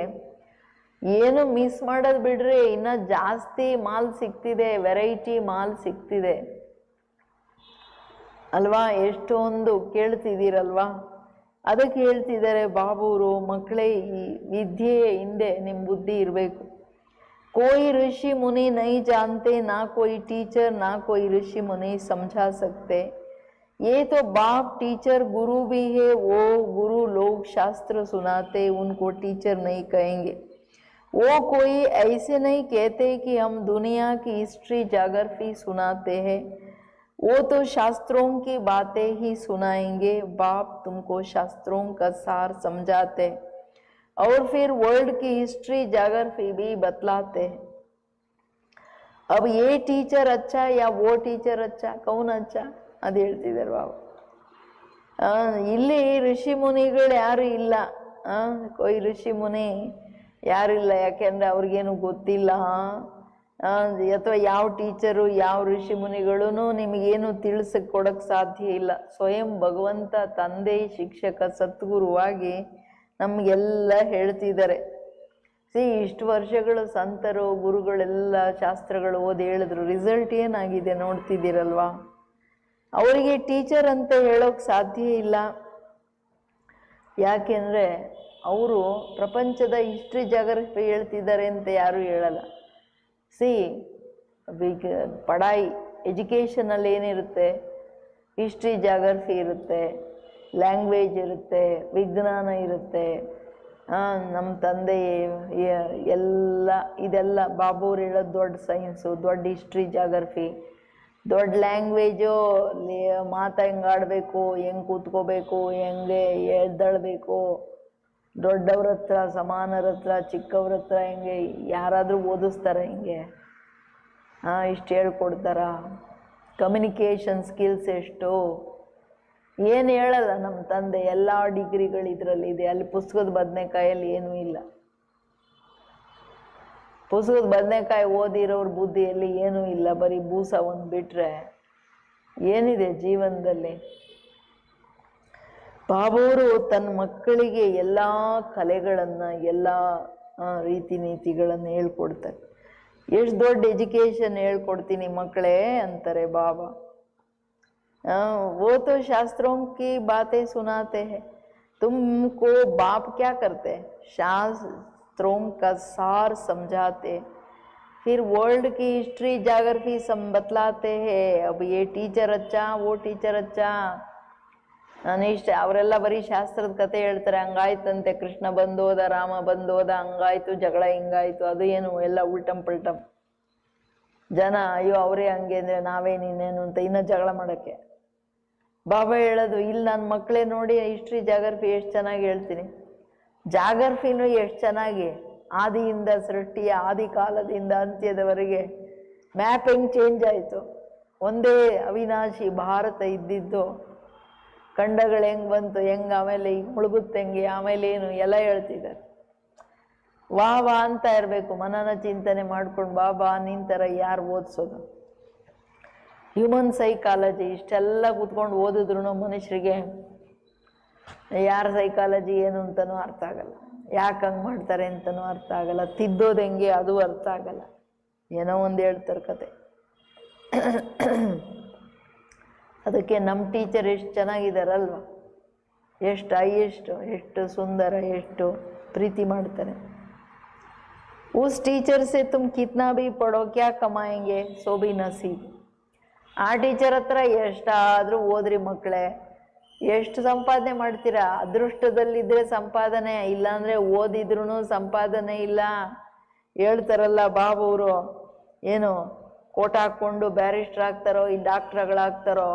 ಏನು ಮಿಸ್ ಮಾಡೋದು ಬಿಡ್ರಿ, ಇನ್ನೂ ಜಾಸ್ತಿ ಮಾಲ್ ಸಿಗ್ತಿದೆ, ವೆರೈಟಿ ಮಾಲ್ ಸಿಗ್ತಿದೆ ಅಲ್ವಾ? ಎಷ್ಟೊಂದು ಕೇಳ್ತಿದ್ದೀರಲ್ವಾ? ಅದಕ್ಕೆ ಹೇಳ್ತಿದ್ದಾರೆ ಬಾಬೂರು, ಮಕ್ಕಳೇ ಈ ವಿದ್ಯೆಯ ಹಿಂದೆ ನಿಮ್ಮ ಬುದ್ಧಿ ಇರಬೇಕು. ಕೋಯಿ ಋಷಿ ಮುನಿ ನೈ ಜಾನ್ತೆ, ನಾ ಕೋಯಿ ಟೀಚರ್, ನಾ ಕೋಯಿ ಋಷಿ ಮುನಿ ಸಮझा सकते. ये तो बाप टीचर गुरु भी है, वो गुरु लोग शास्त्र सुनाते, उनको टीचर नहीं कहेंगे। वो कोई ऐसे नहीं कहते कि हम दुनिया की हिस्ट्री ज्योग्राफी सुनाते हैं, वो तो शास्त्रों की बातें ही सुनाएंगे। बाप तुमको शास्त्रों का सार समझाते और फिर वर्ल्ड की हिस्ट्री ज्योग्राफी भी बतलाते हैं। अब ये टीचर अच्छा या वो टीचर अच्छा, कौन अच्छा ಅದು ಹೇಳ್ತಿದ್ದಾರೆ ಬಾಬು. ಇಲ್ಲಿ ಋಷಿ ಮುನಿಗಳು ಯಾರು ಇಲ್ಲ, ಕೊಯ್ ಋಷಿ ಮುನಿ ಯಾರಿಲ್ಲ, ಯಾಕೆಂದ್ರೆ ಅವ್ರಿಗೇನು ಗೊತ್ತಿಲ್ಲ. ಅಥವಾ ಯಾವ ಟೀಚರು ಯಾವ ಋಷಿ ಮುನಿಗಳೂ ನಿಮಗೇನು ತಿಳಿಸಕ್ಕೆ ಕೊಡಕ್ಕೆ ಸಾಧ್ಯ ಇಲ್ಲ. ಸ್ವಯಂ ಭಗವಂತ ತಂದೆ ಶಿಕ್ಷಕ ಸದ್ಗುರುವಾಗಿ ನಮಗೆಲ್ಲ ಹೇಳ್ತಿದ್ದಾರೆ. ಇಷ್ಟು ವರ್ಷಗಳು ಸಂತರು ಗುರುಗಳೆಲ್ಲ ಶಾಸ್ತ್ರಗಳು ಓದಿ ಹೇಳಿದ್ರು, ರಿಸಲ್ಟ್ ಏನಾಗಿದೆ ನೋಡ್ತಿದ್ದೀರಲ್ವಾ. ಅವರಿಗೆ ಟೀಚರ್ ಅಂತ ಹೇಳೋಕೆ ಸಾಧ್ಯ ಇಲ್ಲ, ಯಾಕೆಂದರೆ ಅವರು ಪ್ರಪಂಚದ ಹಿಸ್ಟ್ರಿ ಜಾಗ್ರಫಿ ಹೇಳ್ತಿದ್ದಾರೆ ಅಂತ ಯಾರೂ ಹೇಳಲ್ಲ. ಪಢಾಯಿ ಎಜುಕೇಷನಲ್ಲಿ ಏನಿರುತ್ತೆ, ಹಿಸ್ಟ್ರಿ ಜಾಗ್ರಫಿ ಇರುತ್ತೆ, ಲ್ಯಾಂಗ್ವೇಜ್ ಇರುತ್ತೆ, ವಿಜ್ಞಾನ ಇರುತ್ತೆ. ನಮ್ಮ ತಂದೆ ಎಲ್ಲ ಇದೆಲ್ಲ ಬಾಬೂರು ಹೇಳೋದು ದೊಡ್ಡ ಸೈನ್ಸು, ದೊಡ್ಡ ಹಿಸ್ಟ್ರಿ ಜಾಗ್ರಫಿ, ದೊಡ್ಡ ಲ್ಯಾಂಗ್ವೇಜು. ಮಾತು ಹೆಂಗೆ ಆಡಬೇಕು, ಹೆಂಗೆ ಕೂತ್ಕೋಬೇಕು, ಹೆಂಗೆ ಎದ್ದೇಳಬೇಕು, ದೊಡ್ಡವ್ರ ಹತ್ರ ಸಮಾನರ ಹತ್ರ ಚಿಕ್ಕವ್ರ ಹತ್ರ ಹೆಂಗೆ ಯಾರಾದರೂ ಓದಿಸ್ತಾರೆ, ಹಿಂಗೆ ಇಷ್ಟು ಹೇಳ್ಕೊಡ್ತಾರ. ಕಮ್ಯುನಿಕೇಷನ್ ಸ್ಕಿಲ್ಸ್ ಎಷ್ಟು ಏನು ಹೇಳಲ್ಲ ನಮ್ಮ ತಂದೆ. ಎಲ್ಲ ಡಿಗ್ರಿಗಳು ಇದರಲ್ಲಿದೆ, ಅಲ್ಲಿ ಪುಸ್ತಕದ ಬದನೆಕಾಯಲ್ಲಿ ಏನೂ ಇಲ್ಲ. ಪುಸ್ತಕದ ಬದನೆಕಾಯಿ ಓದಿರೋರ ಬುದ್ಧಿಯಲ್ಲಿ ಏನೂ ಇಲ್ಲ, ಬರೀ ಬೂಸ ಒಂದು ಬಿಟ್ಟರೆ ಏನಿದೆ ಜೀವನದಲ್ಲಿ. ಬಾಬೂರು ತನ್ನ ಮಕ್ಕಳಿಗೆ ಎಲ್ಲ ಕಲೆಗಳನ್ನು ಎಲ್ಲ ರೀತಿ ನೀತಿಗಳನ್ನು ಹೇಳ್ಕೊಡ್ತಾರೆ. ಎಷ್ಟು ದೊಡ್ಡ ಎಜುಕೇಷನ್ ಹೇಳ್ಕೊಡ್ತೀನಿ ಮಕ್ಕಳೇ ಅಂತಾರೆ ಬಾಬಾ. वो तो शास्त्रों की बातें सुनाते हैं, तुमको बाप क्या करते हैं, शास्त्रों का सार समझाते, फिर वर्ल्ड की हिस्ट्री ज्योग्राफी बतलाते हैं. अब ये टीचर अच्छा वो टीचर अच्छा ಅನಿಷ್ಟ. ಅವರೆಲ್ಲ ಬರೀ ಶಾಸ್ತ್ರದ ಕತೆ ಹೇಳ್ತಾರೆ. ಹಂಗಾಯ್ತಂತೆ, ಕೃಷ್ಣ ಬಂದೋದ, ರಾಮ ಬಂದೋದ, ಹಂಗಾಯ್ತು, ಜಗಳ ಹಿಂಗಾಯ್ತು, ಅದು ಏನು ಎಲ್ಲ ಉಲ್ಟಂ ಪಲ್ಟಂ. ಜನ ಅಯ್ಯೋ ಅವರೇ ಹಂಗೆ ಅಂದರೆ ನಾವೇನಿನ್ನೇನು ಅಂತ ಇನ್ನೂ ಜಗಳ ಮಾಡೋಕ್ಕೆ. ಬಾಬಾ ಹೇಳೋದು, ಇಲ್ಲಿ ನನ್ನ ಮಕ್ಕಳೇ ನೋಡಿ ಹಿಸ್ಟ್ರಿ ಜಾಗ್ರಫಿ ಎಷ್ಟು ಚೆನ್ನಾಗಿ ಹೇಳ್ತೀನಿ. ಜಾಗ್ರಫಿನೂ ಎಷ್ಟು ಚೆನ್ನಾಗಿ ಆದಿಯಿಂದ ಸೃಷ್ಟಿಯ ಆದಿ ಕಾಲದಿಂದ ಅಂತ್ಯದವರೆಗೆ ಮ್ಯಾಪ್ ಹೆಂಗೆ ಚೇಂಜ್ ಆಯಿತು. ಒಂದೇ ಅವಿನಾಶಿ ಭಾರತ ಇದ್ದಿದ್ದು, ಖಂಡಗಳು ಹೆಂಗೆ ಬಂತು, ಹೆಂಗೆ ಆಮೇಲೆ ಈಗ ಮುಳುಗುತ್ತೆ, ಹೆಂಗೆ ಆಮೇಲೆ ಏನು ಎಲ್ಲ ಹೇಳ್ತಿದ್ದಾರೆ. ವಾ ವಾ ಅಂತ ಇರಬೇಕು, ಮನನ ಚಿಂತನೆ ಮಾಡ್ಕೊಂಡು ಬಾಬಾ ನಿಂತರ ಯಾರು ಓದಿಸೋದು. ಹ್ಯೂಮನ್ ಸೈಕಾಲಜಿ ಇಷ್ಟೆಲ್ಲ ಕೂತ್ಕೊಂಡು ಓದಿದ್ರು ಮನುಷ್ಯರಿಗೆ ಯಾರ ಸೈಕಾಲಜಿ ಏನು ಅಂತನೂ ಅರ್ಥ ಆಗಲ್ಲ, ಯಾಕೆ ಹಂಗೆ ಮಾಡ್ತಾರೆ ಅಂತನೂ ಅರ್ಥ ಆಗಲ್ಲ, ತಿದ್ದೋದು ಹೆಂಗೆ ಅದು ಅರ್ಥ ಆಗಲ್ಲ. ಏನೋ ಒಂದು ಹೇಳ್ತಾರೆ ಕತೆ. ಅದಕ್ಕೆ ನಮ್ಮ ಟೀಚರ್ ಎಷ್ಟು ಚೆನ್ನಾಗಿದ್ದಾರಲ್ವ, ಎಷ್ಟು ಹೈಯೆಸ್ಟ್, ಎಷ್ಟು ಸುಂದರ, ಎಷ್ಟು ಪ್ರೀತಿ ಮಾಡ್ತಾರೆ. उस टीचर से तुम कितना भी पढ़ो क्या कमाएंगे सो भी नसीब. ಆ ಟೀಚರ್ ಹತ್ರ ಎಷ್ಟಾದರೂ ಓದ್ರಿ ಮಕ್ಕಳೇ, ಎಷ್ಟು ಸಂಪಾದನೆ ಮಾಡ್ತೀರಾ. ಅದೃಷ್ಟದಲ್ಲಿದ್ದರೆ ಸಂಪಾದನೆ, ಇಲ್ಲಾಂದರೆ ಓದಿದ್ರೂ ಸಂಪಾದನೆ ಇಲ್ಲ. ಹೇಳ್ತಾರಲ್ಲ ಬಾಬೂರು, ಏನು ಕೋಟ್ ಹಾಕ್ಕೊಂಡು ಬ್ಯಾರಿಸ್ಟರ್ ಆಗ್ತಾರೋ ಈ ಡಾಕ್ಟ್ರುಗಳಾಗ್ತಾರೋ,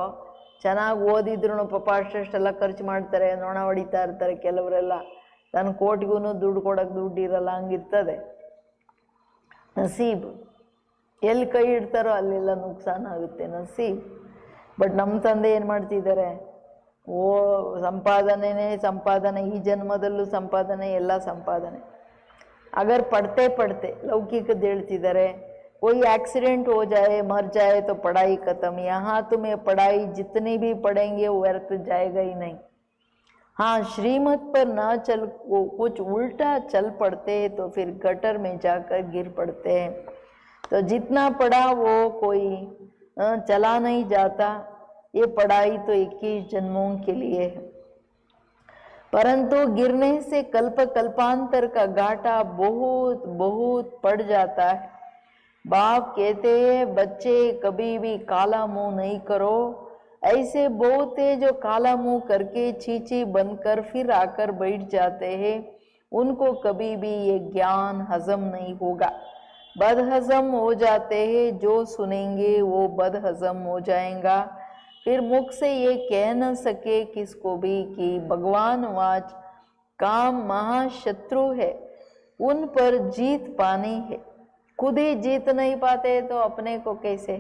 ಚೆನ್ನಾಗಿ ಓದಿದ್ರು ಪಾಪ ಅಷ್ಟೆಲ್ಲ ಖರ್ಚು ಮಾಡ್ತಾರೆ, ನೊಣ ಹೊಡಿತಾ ಇರ್ತಾರೆ ಕೆಲವರೆಲ್ಲ. ತನ್ನ ಕೋಟಿಗೂ ದುಡ್ಡು ಕೊಡೋಕೆ ದುಡ್ಡು ಇರಲ್ಲ, ಹಂಗಿರ್ತದೆ ನಸೀಬ್. ಎಲ್ಲಿ ಕೈ ಇಡ್ತಾರೋ ಅಲ್ಲೆಲ್ಲ ನುಕ್ಸಾನ ಆಗುತ್ತೆ, ನಸೀಬ್. ಬಟ್ ನಮ್ಮ ತಂದೆ ಏನು ಮಾಡ್ತಿದ್ದಾರೆ, ಸಂಪಾದನೆನೇ ಸಂಪಾದನೆ, ಈ ಜನ್ಮದಲ್ಲೂ ಸಂಪಾದನೆ, ಎಲ್ಲ ಸಂಪಾದನೆ. ಅಗರ್ ಪಡ್ತೆ ಲೌಕಿಕದ್ದು ಹೇಳ್ತಿದ್ದಾರೆ. कोई एक्सीडेंट हो जाए, मर जाए तो पढ़ाई खत्म, यहाँ तुम्हें पढ़ाई जितनी भी पढ़ेंगे वो व्यर्थ जाएगा ही नहीं. हाँ, श्रीमत पर ना चल कुछ उल्टा चल पड़ते तो फिर गटर में जाकर गिर पड़ते हैं. तो जितना पढ़ा वो कोई चला नहीं जाता. ये पढ़ाई तो 21 जन्मों के लिए है, परंतु गिरने से कल्प कल्पांतर का घाटा बहुत बहुत पड़ जाता है. बाप कहते हैं बच्चे कभी भी काला मुंह नहीं करो, ऐसे बहुत है जो काला मुंह करके चीची बनकर फिर आकर बैठ जाते हैं, उनको कभी भी ये ज्ञान हजम नहीं होगा। बदहजम हो जाते हैं, जो सुनेंगे वो बदहजम हो जाएगा, फिर मुख से ये कह न सके किसको भी कि भगवान वाच काम महाशत्रु है, उन पर जीत पानी है। खुद ही जीत नहीं पाते तो अपने को कैसे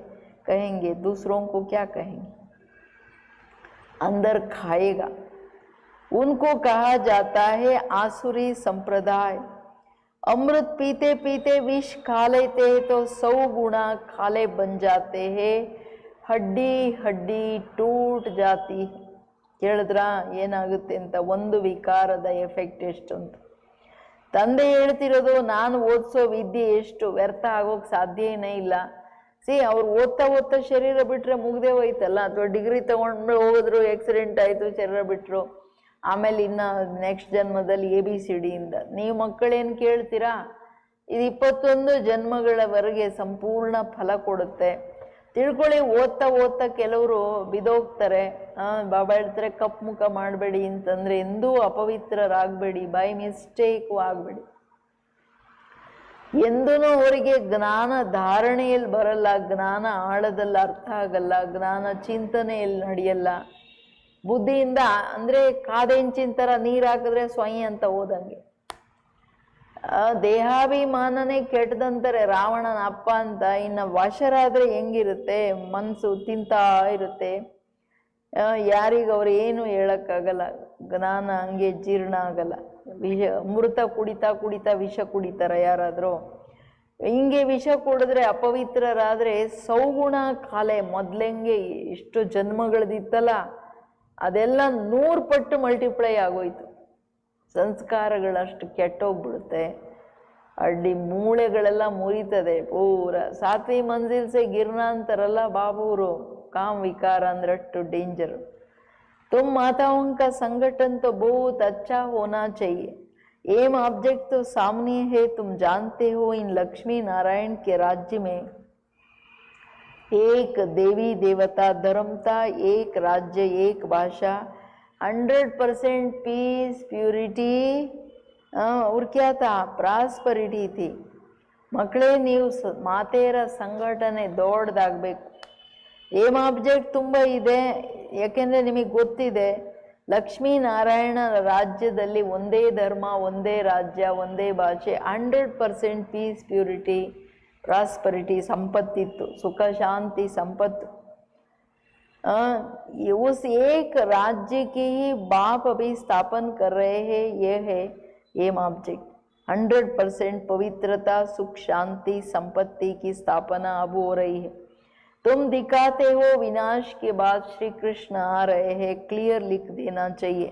कहेंगे, दूसरों को क्या कहेंगे, अंदर खाएगा। उनको कहा जाता है आसुरी संप्रदाय। अमृत पीते पीते विष खा लेते हैं तो 100 गुना खाले बन जाते हैं, ಹಡ್ಡಿ ಹಡ್ಡಿ ಟೂಟ್ ಜಾತಿ. ಕೇಳಿದ್ರಾ ಏನಾಗುತ್ತೆ ಅಂತ, ಒಂದು ವಿಕಾರದ ಎಫೆಕ್ಟ್ ಎಷ್ಟು ಅಂತ. ತಂದೆ ಹೇಳ್ತಿರೋದು, ನಾನು ಓದಿಸೋ ವಿದ್ಯೆ ಎಷ್ಟು ವ್ಯರ್ಥ ಆಗೋಕೆ ಸಾಧ್ಯನೇ ಇಲ್ಲ. ಅವ್ರು ಓದ್ತಾ ಓದ್ತಾ ಶರೀರ ಬಿಟ್ರೆ ಮುಗ್ದೇ ಹೋಯ್ತಲ್ಲ, ಅಥವಾ ಡಿಗ್ರಿ ತಗೊಂಡು ಹೋಗಿದ್ರು, ಆಕ್ಸಿಡೆಂಟ್ ಆಯಿತು, ಶರೀರ ಬಿಟ್ರು, ಆಮೇಲೆ ಇನ್ನು ನೆಕ್ಸ್ಟ್ ಜನ್ಮದಲ್ಲಿ ABCD ಇಂದ. ನೀವು ಮಕ್ಕಳೇನು ಕೇಳ್ತೀರಾ? ಇದು 21 ಜನ್ಮಗಳವರೆಗೆ ಸಂಪೂರ್ಣ ಫಲ ಕೊಡುತ್ತೆ. ತಿಳ್ಕೊಳ್ಳಿ. ಓದ್ತಾ ಓದ್ತಾ ಕೆಲವರು ಬಿದೋಗ್ತಾರೆ. ಬಾಬಾ ಹೇಳ್ತಾರೆ ಕಪ್ಪು ಮುಖ ಮಾಡಬೇಡಿ ಅಂತಂದ್ರೆ, ಎಂದೂ ಅಪವಿತ್ರರಾಗಬೇಡಿ, ಬೈ ಮಿಸ್ಟೇಕು ಆಗಬೇಡಿ. ಎಂದೂ ಅವರಿಗೆ ಜ್ಞಾನ ಧಾರಣೆಯಲ್ಲಿ ಬರಲ್ಲ, ಜ್ಞಾನ ಆಳದಲ್ಲಿ ಅರ್ಥ ಆಗಲ್ಲ, ಜ್ಞಾನ ಚಿಂತನೆಯಲ್ಲಿ ನಡೆಯಲ್ಲ. ಬುದ್ಧಿಯಿಂದ ಅಂದ್ರೆ ಕಾದೆಂಚಿನ ಥರ ನೀರು ಹಾಕಿದ್ರೆ ಸ್ವಯಂ ಅಂತ ಹೋದಂಗೆ. ದೇಹಾಭಿಮಾನನೇ ಕೆಟ್ಟದಂತಾರೆ ರಾವಣನ ಅಪ್ಪ ಅಂತ. ಇನ್ನು ವಶರಾದ್ರೆ ಹೆಂಗಿರುತ್ತೆ, ಮನಸ್ಸು ತಿಂತಾ ಇರುತ್ತೆ. ಯಾರಿಗವ್ರು ಏನು ಹೇಳಕ್ಕಾಗಲ್ಲ, ಜ್ಞಾನ ಹಂಗೆ ಜೀರ್ಣ ಆಗಲ್ಲ. ಅಮೃತ ಕುಡಿತಾ ಕುಡಿತಾ ವಿಷ ಕುಡಿತಾರ ಯಾರಾದರೂ? ಹಿಂಗೆ ವಿಷ ಕುಡಿದ್ರೆ ಅಪವಿತ್ರರಾದ್ರೆ 100 ಗುಣ ಕಾಲೆ ಮೊದ್ಲೆಂಗೆ ಇಷ್ಟು ಜನ್ಮಗಳದಿತ್ತಲ್ಲ ಅದೆಲ್ಲ 100 ಪಟ್ಟು ಮಲ್ಟಿಪ್ಲೈ ಆಗೋಯ್ತು. ಸಂಸ್ಕಾರಗಳಷ್ಟು ಕೆಟ್ಟೋಗ್ಬಿಡುತ್ತೆ, ಅಡ್ಡಿ ಮೂಳೆಗಳೆಲ್ಲ ಮುರಿತದೆ ಪೂರ. 7वीं मंजिल से गिरना ಅಂತಾರಲ್ಲ ಬಾಬೂರು, काम विकार ಅಂದ್ರೆ ಅಷ್ಟು डेंजर. तुम माताओं का संगठन तो बहुत अच्छा होना चाहिए। एम ऑब्जेक्ट तो सामने है, तुम जानते हो इन लक्ष्मी नारायण के राज्य में एक देवी देवता धर्म था, एक राज्य, एक भाषा, 100% पीस, प्यूरिटी और क्या था, ಪ್ರಾಸ್ಪರಿಟಿ थी. ಮಕ್ಕಳೇ, ನೀವು ಮಾತೆಯರ ಸಂಘಟನೆ ದೊಡ್ಡದಾಗಬೇಕು. ಏಮ್ ಆಬ್ಜೆಕ್ಟ್ ತುಂಬ ಇದೆ, ಯಾಕೆಂದರೆ ನಿಮಗೆ ಗೊತ್ತಿದೆ ಲಕ್ಷ್ಮೀನಾರಾಯಣ ರಾಜ್ಯದಲ್ಲಿ ಒಂದೇ ಧರ್ಮ, ಒಂದೇ ರಾಜ್ಯ, ಒಂದೇ ಭಾಷೆ, 100% ಪೀಸ್, ಪ್ಯೂರಿಟಿ, ಪ್ರಾಸ್ಪರಿಟಿ ಸಂಪತ್ತಿತ್ತು, ಸುಖ ಶಾಂತಿ ಸಂಪತ್ತು. उस एक राज्य की ही बाप अभी स्थापन कर रहे हैं, ये है एम ऑब्जेक्ट. 100% पवित्रता, सुख शांति संपत्ति की स्थापना अब हो रही है. तुम दिखाते हो विनाश के बाद श्री कृष्ण आ रहे हैं, क्लियर लिख देना चाहिए.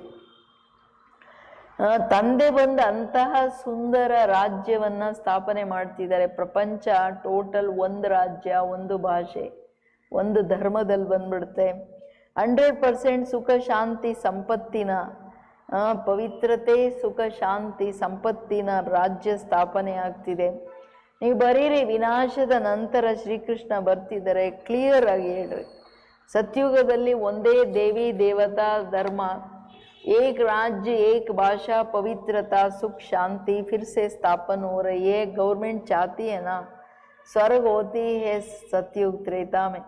ತಂದೆ ಬಂದು ಅಂತಹ ಸುಂದರ ರಾಜ್ಯವನ್ನ ಸ್ಥಾಪನೆ ಮಾಡ್ತಿದ್ದಾರೆ. ಪ್ರಪಂಚ ಟೋಟಲ್ ಒಂದು ರಾಜ್ಯ, ಒಂದು ಭಾಷೆ, ಒಂದು ಧರ್ಮದಲ್ಲಿ ಬಂದ್ಬಿಡುತ್ತೆ. 100% ಸುಖ ಶಾಂತಿ ಸಂಪತ್ತಿನ ಪವಿತ್ರತೆ, ಸುಖ ಶಾಂತಿ ಸಂಪತ್ತಿನ ರಾಜ್ಯ ಸ್ಥಾಪನೆ ಆಗ್ತಿದೆ. ನೀವು ಬರೀರಿ, ವಿನಾಶದ ನಂತರ ಶ್ರೀಕೃಷ್ಣ ಬರ್ತಿದ್ದಾರೆ, ಕ್ಲಿಯರ್ ಆಗಿ ಹೇಳ್ರಿ. ಸತ್ಯುಗದಲ್ಲಿ ಒಂದೇ ದೇವಿ ದೇವತಾ ಧರ್ಮ, एक राज्य, एक भाषा, पवित्रता, सुख शांति फिर से स्थापन हो रही है. गवर्नमेंट चाहती है ना स्वर्ग होती है सतयुग त्रेता में,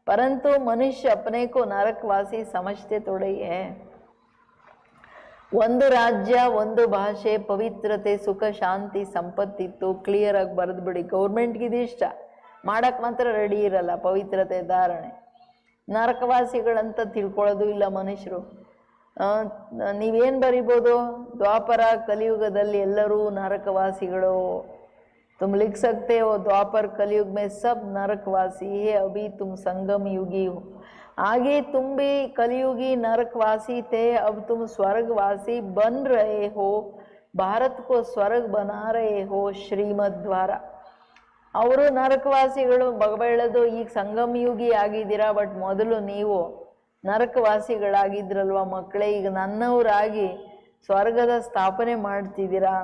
परंतु मनुष्य अपने को नरकवासी समझते थोड़े ही है. ಒಂದು ರಾಜ್ಯ, ಒಂದು ಭಾಷೆ, ಪವಿತ್ರತೆ, ಸುಖ ಶಾಂತಿ ಸಂಪತ್ತಿತ್ತು, ಕ್ಲಿಯರ್ ಆಗಿ ಬರೆದು ಬಿಡಿ. ಗೌರ್ಮೆಂಟ್ಗೆ ಇದಿಷ್ಟ, ಮಾಡಕ್ಕೆ ಮಾತ್ರ ರೆಡಿ ಇರಲ್ಲ ಪವಿತ್ರತೆ ಧಾರಣೆ. ನರಕವಾಸಿಗಳಂತ ತಿಳ್ಕೊಳ್ಳೋದು ಇಲ್ಲ ಮನುಷ್ಯರು. ನೀವೇನು ಬರಿಬೋದು, ದ್ವಾಪರ ಕಲಿಯುಗದಲ್ಲಿ ಎಲ್ಲರೂ ನರಕವಾಸಿಗಳು. तुम लिख सकते हो द्वापर कलयुग में सब नरकवासी है, अभी तुम संगम युगी हो. आगे तुम भी कलयुगी नरकवासी थे, अब तुम स्वर्गवासी बन रहे हो, भारत को स्वर्ग बना रहे हो श्रीमದ್ द्वारा. ಅವರು ನರಕವಾಸಿಗಳು ಹೇಳೋದು, ಈಗ ಸಂಗಮ ಯುಗಿ ಆಗಿದ್ದೀರಾ, ಬಟ್ ಮೊದಲು ನೀವು ನರಕವಾಸಿಗಳಾಗಿದ್ರಲ್ವ ಮಕ್ಕಳೇ, ಈಗ ನನ್ನವರಾಗಿ ಸ್ವರ್ಗದ ಸ್ಥಾಪನೆ ಮಾಡ್ತಿದ್ದೀರಾ.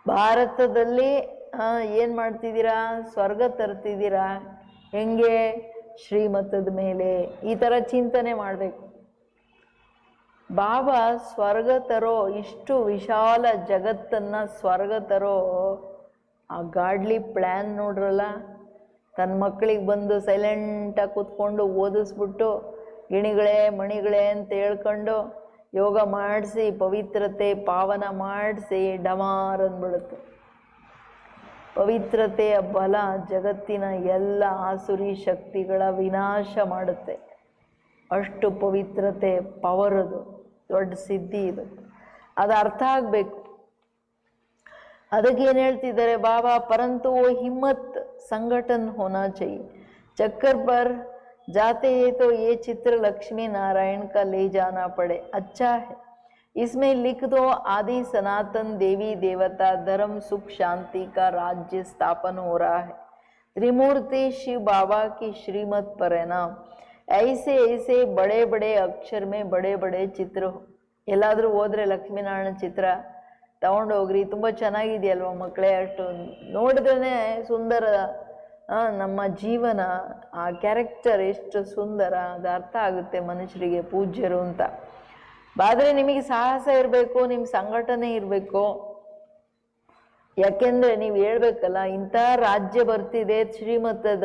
ಭಾರತದಲ್ಲಿ ಏನು ಮಾಡ್ತಿದ್ದೀರಾ, ಸ್ವರ್ಗ ತರ್ತಿದ್ದೀರಾ. ಹೆಂಗೆ? ಶ್ರೀಮತದ ಮೇಲೆ, ಈ ಥರ ಚಿಂತನೆ ಮಾಡಬೇಕು. ಬಾಬಾ ಸ್ವರ್ಗ ತರೋ, ಇಷ್ಟು ವಿಶಾಲ ಜಗತ್ತನ್ನು ಸ್ವರ್ಗ ತರೋ ಆ ಗಾಡ್ಲಿ ಪ್ಲ್ಯಾನ್ ನೋಡ್ರಲ್ಲ. ತನ್ನ ಮಕ್ಕಳಿಗೆ ಬಂದು ಸೈಲೆಂಟಾಗಿ ಕೂತ್ಕೊಂಡು ಓದಿಸ್ಬಿಟ್ಟು ಗಿಣಿಗಳೇ ಮಣಿಗಳೇ ಅಂತ ಹೇಳ್ಕೊಂಡು ಯೋಗ ಮಾಡಿಸಿ ಪವಿತ್ರತೆ ಪಾವನ ಮಾಡಿಸಿ ಡಮಾರ್ ಅಂದ್ಬಿಡುತ್ತೆ. ಪವಿತ್ರತೆಯ ಬಲ ಜಗತ್ತಿನ ಎಲ್ಲ ಆಸುರಿ ಶಕ್ತಿಗಳ ವಿನಾಶ ಮಾಡುತ್ತೆ. ಅಷ್ಟು ಪವಿತ್ರತೆ ಪವರ್, ಅದು ದೊಡ್ಡ ಸಿದ್ಧಿ. ಇದು ಅದು ಅರ್ಥ ಆಗಬೇಕು. ಅದಕ್ಕೇನು ಹೇಳ್ತಿದ್ದಾರೆ ಬಾಬಾ, ಪರಂತು वो हिम्मत संगठन होना चाहिए. चक्कर पर जाते हैं तो ये चित्र लक्ष्मी नारायण का ले जाना पड़े, अच्छा है. इसमें लिख दो आदि सनातन देवी देवता धर्म सुख शांति का राज्य स्थापन हो रहा है. त्रिमूर्ति शिव बाबा की श्रीमत पर है ना. ऐसे ऐसे बड़े बड़े अक्षर में बड़े बड़े चित्र. ಎಲ್ಲಾದರೂ ಹೋದ್ರೆ ಲಕ್ಷ್ಮೀನಾರಾಯಣ ಚಿತ್ರ ತಗೊಂಡು ಹೋಗ್ರಿ, ತುಂಬ ಚೆನ್ನಾಗಿದೆಯಲ್ವ ಮಕ್ಕಳೇ. ಅಷ್ಟು ನೋಡಿದ್ರೇ ಸುಂದರ ನಮ್ಮ ಜೀವನ, ಆ ಕ್ಯಾರೆಕ್ಟರ್ ಎಷ್ಟು ಸುಂದರ, ಅದು ಅರ್ಥ ಆಗುತ್ತೆ ಮನುಷ್ಯರಿಗೆ ಪೂಜ್ಯರು ಅಂತ. ಆದರೆ ನಿಮಗೆ ಸಾಹಸ ಇರಬೇಕು, ನಿಮ್ಮ ಸಂಘಟನೆ ಇರಬೇಕು. ಯಾಕೆಂದರೆ ನೀವು ಹೇಳ್ಬೇಕಲ್ಲ, ಇಂಥ ರಾಜ್ಯ ಬರ್ತಿದೆ ಶ್ರೀಮತದ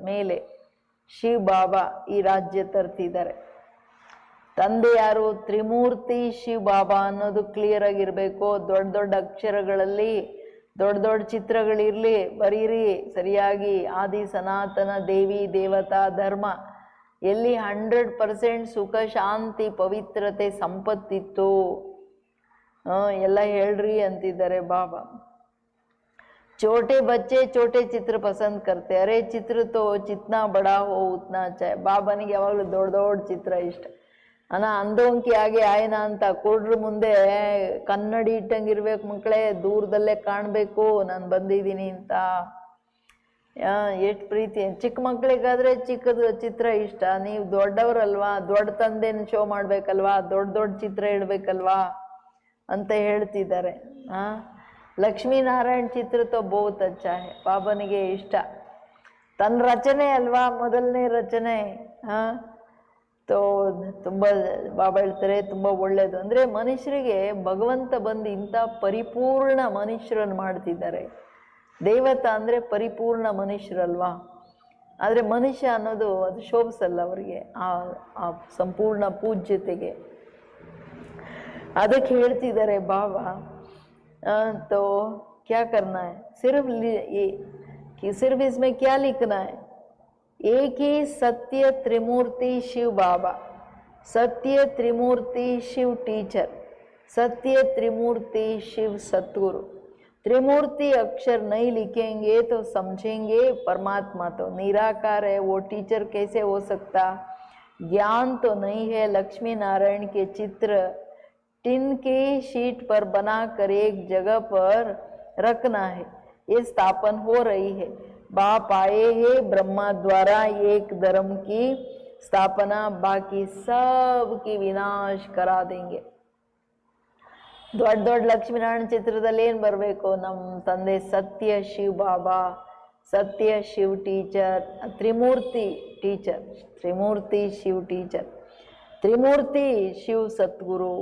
ಮೇಲೆ, ಶಿವ ಬಾಬಾ ಈ ರಾಜ್ಯ ತರ್ತಿದ್ದಾರೆ. ತಂದೆ ಯಾರು? ತ್ರಿಮೂರ್ತಿ ಶಿವ ಬಾಬಾ ಅನ್ನೋದು ಕ್ಲಿಯರ್ ಆಗಿರಬೇಕು. ದೊಡ್ಡ ದೊಡ್ಡ ಅಕ್ಷರಗಳಲ್ಲಿ ದೊಡ್ಡ ದೊಡ್ಡ ಚಿತ್ರಗಳಿರಲಿ, ಬರೀರಿ ಸರಿಯಾಗಿ. ಆದಿ ಸನಾತನ ದೇವಿ ದೇವತಾ ಧರ್ಮ, ಎಲ್ಲಿ 100% ಸುಖ ಶಾಂತಿ ಪವಿತ್ರತೆ ಸಂಪತ್ತಿತ್ತು ಎಲ್ಲ ಹೇಳ್ರಿ ಅಂತಿದ್ದಾರೆ ಬಾಬಾ. छोटे बच्चे छोटे चित्र पसंद करते. अरे चित्र तो जितना बड़ा हो उतना अच्छा है. ಬಾಬನಿಗೆ ಯಾವಾಗಲೂ ದೊಡ್ಡ ದೊಡ್ಡ ಚಿತ್ರ ಇಷ್ಟ. ಅಂದೋಂಕಿ ಹಾಗೆ ಆಯ್ನ ಅಂತ ಕುರುಡ್ರ ಮುಂದೆ ಕನ್ನಡಿ ಇಟ್ಟಂಗಿರ್ಬೇಕು ಮಕ್ಕಳೇ, ದೂರದಲ್ಲೇ ಕಾಣಬೇಕು ನಾನು ಬಂದಿದ್ದೀನಿ ಅಂತ. ಎಷ್ಟು ಪ್ರೀತಿ. ಚಿಕ್ಕ ಮಕ್ಕಳಿಗಾದ್ರೆ ಚಿಕ್ಕದು ಚಿತ್ರ ಇಷ್ಟ. ನೀವು ದೊಡ್ಡವರಲ್ವಾ, ದೊಡ್ಡ ತಂದೆನ ಶೋ ಮಾಡ್ಬೇಕಲ್ವಾ, ದೊಡ್ಡ ದೊಡ್ಡ ಚಿತ್ರ ಇಡಬೇಕಲ್ವಾ ಅಂತ ಹೇಳ್ತಿದ್ದಾರೆ. ಲಕ್ಷ್ಮೀ ನಾರಾಯಣ ಚಿತ್ರ ತೋ ಬಹುತ್ ಅಚ್ಚಾ ಹೈ. ಬಾಬನಿಗೆ ಇಷ್ಟ. ತನ್ನ ರಚನೆ ಅಲ್ವಾ, ಮೊದಲನೇ ರಚನೆ. ತೋ ತುಂಬ ಬಾಬಾ ಹೇಳ್ತಾರೆ ತುಂಬ ಒಳ್ಳೆಯದು. ಅಂದರೆ ಮನುಷ್ಯರಿಗೆ ಭಗವಂತ ಬಂದು ಇಂಥ ಪರಿಪೂರ್ಣ ಮನುಷ್ಯರನ್ನು ಮಾಡ್ತಿದ್ದಾರೆ. ದೇವತಾ ಅಂದರೆ ಪರಿಪೂರ್ಣ ಮನುಷ್ಯರಲ್ವಾ. ಆದರೆ ಮನುಷ್ಯ ಅನ್ನೋದು ಅದು ಶೋಭಿಸಲ್ಲ ಅವರಿಗೆ, ಆ ಸಂಪೂರ್ಣ ಪೂಜ್ಯತೆಗೆ. ಅದಕ್ಕೆ ಹೇಳ್ತಿದ್ದಾರೆ ಬಾಬಾ, तो क्या करना है, सिर्फ इसमें क्या लिखना है, एक ही सत्य त्रिमूर्ति शिव बाबा, सत्य त्रिमूर्ति शिव टीचर, सत्य त्रिमूर्ति शिव सतगुरु. त्रिमूर्ति अक्षर नहीं लिखेंगे तो समझेंगे परमात्मा तो निराकार है, वो टीचर कैसे हो सकता. ज्ञान तो नहीं है. लक्ष्मी नारायण के चित्र टिन की शीट पर बनाकर एक जगह पर रखना है. ये स्थापन हो रही है. बाप आए हैं ब्रह्मा द्वारा एक धर्म की स्थापना, बाकी सब की विनाश करा देंगे. ದೊಡ್ಡ ದೊಡ್ಡ ಲಕ್ಷ್ಮೀನಾರಾಯಣ ಚಿತ್ರದಲ್ಲಿ ಏನು ಬರಬೇಕು? ನಮ್ಮ ತಂದೆ ಸತ್ಯ ಶಿವ್ ಬಾಬಾ, ಸತ್ಯ Shiv teacher, Trimurti teacher, Trimurti Shiv teacher, Trimurti Shiv ಸದ್ಗುರು.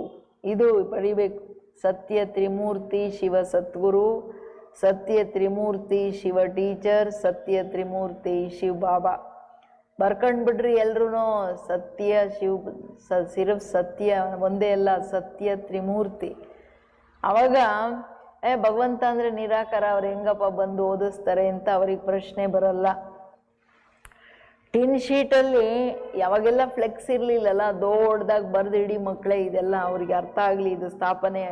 ಇದು ಬರೀಬೇಕು. ಸತ್ಯ ತ್ರಿಮೂರ್ತಿ ಶಿವ ಸದ್ಗುರು, ಸತ್ಯ ತ್ರಿಮೂರ್ತಿ ಶಿವ ಟೀಚರ್, ಸತ್ಯ ತ್ರಿಮೂರ್ತಿ ಶಿವ್ ಬಾಬಾ. ಬರ್ಕೊಂಡ್ಬಿಡ್ರಿ ಎಲ್ರೂ. ಸತ್ಯ ಶಿವ್, ಸಿರ್ಫ್ ಸತ್ಯ ಒಂದೇ ಅಲ್ಲ, ಸತ್ಯ ತ್ರಿಮೂರ್ತಿ. ಅವಾಗ ಭಗವಂತ ಅಂದರೆ ನಿರಾಕಾರ, ಅವ್ರು ಹೆಂಗಪ್ಪ ಬಂದು ಓದಿಸ್ತಾರೆ ಅಂತ ಅವ್ರಿಗೆ ಪ್ರಶ್ನೆ ಬರಲ್ಲ. ಟಿನ್ ಶೀಟಲ್ಲಿ ಯಾವಾಗೆಲ್ಲ ಫ್ಲೆಕ್ಸ್ ಇರಲಿಲ್ಲಲ್ಲ, ದೊಡ್ಡದಾಗಿ ಬರೆದು ಇಡೀ ಮಕ್ಕಳೇ ಇದೆಲ್ಲ ಅವ್ರಿಗೆ ಅರ್ಥ ಆಗಲಿ, ಇದು ಸ್ಥಾಪನೆ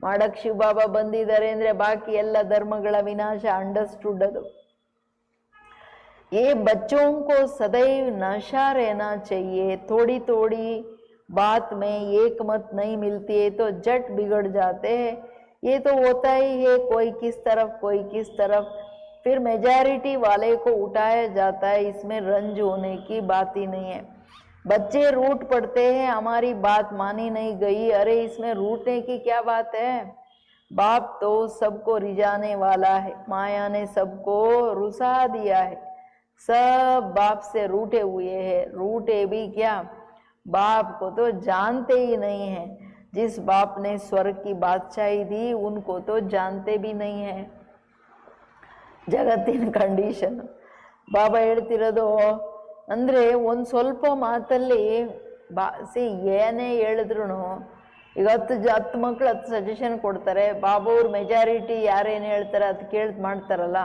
ಮಾಡಕ್ಕೆ ಶಿವಬಾಬಾ ಬಂದಿದ್ದಾರೆ ಅಂದರೆ ಬಾಕಿ ಎಲ್ಲ ಧರ್ಮಗಳ ವಿನಾಶ ಅಂಡರ್ಸ್ಟುಡ್. ಅದು ये बच्चों को सदैव नशा रहना चाहिए. थोड़ी थोड़ी बात में एक मत नहीं मिलती है तो जट बिगड़ जाते हैं. ये तो होता ही है, कोई किस तरफ कोई किस तरफ, फिर मेजॉरिटी वाले को उठाया जाता है. इसमें रंज होने की बात ही नहीं है. बच्चे रूठ पड़ते हैं, हमारी बात मानी नहीं गई. अरे इसमें रूठने की क्या बात है? बाप तो सबको रिझाने वाला है. माया ने सबको रुसा दिया है. सब बाप से रूठे हुए हैं, रूठे भी क्या, बाप को तो जानते ही नहीं है। जिस बाप ने स्वर्ग की बादशाही दी उनको तो जानते भी नहीं है। ಜಗತ್ತಿನ ಕಂಡೀಷನ್. ಬಾಬಾ ಹೇಳ್ತಿರೋದು ಅಂದರೆ ಒಂದು ಸ್ವಲ್ಪ ಮಾತಲ್ಲಿ ಏನೇ ಹೇಳಿದ್ರು, ಈಗ 10 ಮಕ್ಕಳು 10 ಸಜೆಷನ್ ಕೊಡ್ತಾರೆ, ಬಾಬಾ ಅವ್ರ ಮೆಜಾರಿಟಿ ಯಾರೇನು ಹೇಳ್ತಾರೆ ಅದು ಕೇಳಿ ಮಾಡ್ತಾರಲ್ಲ.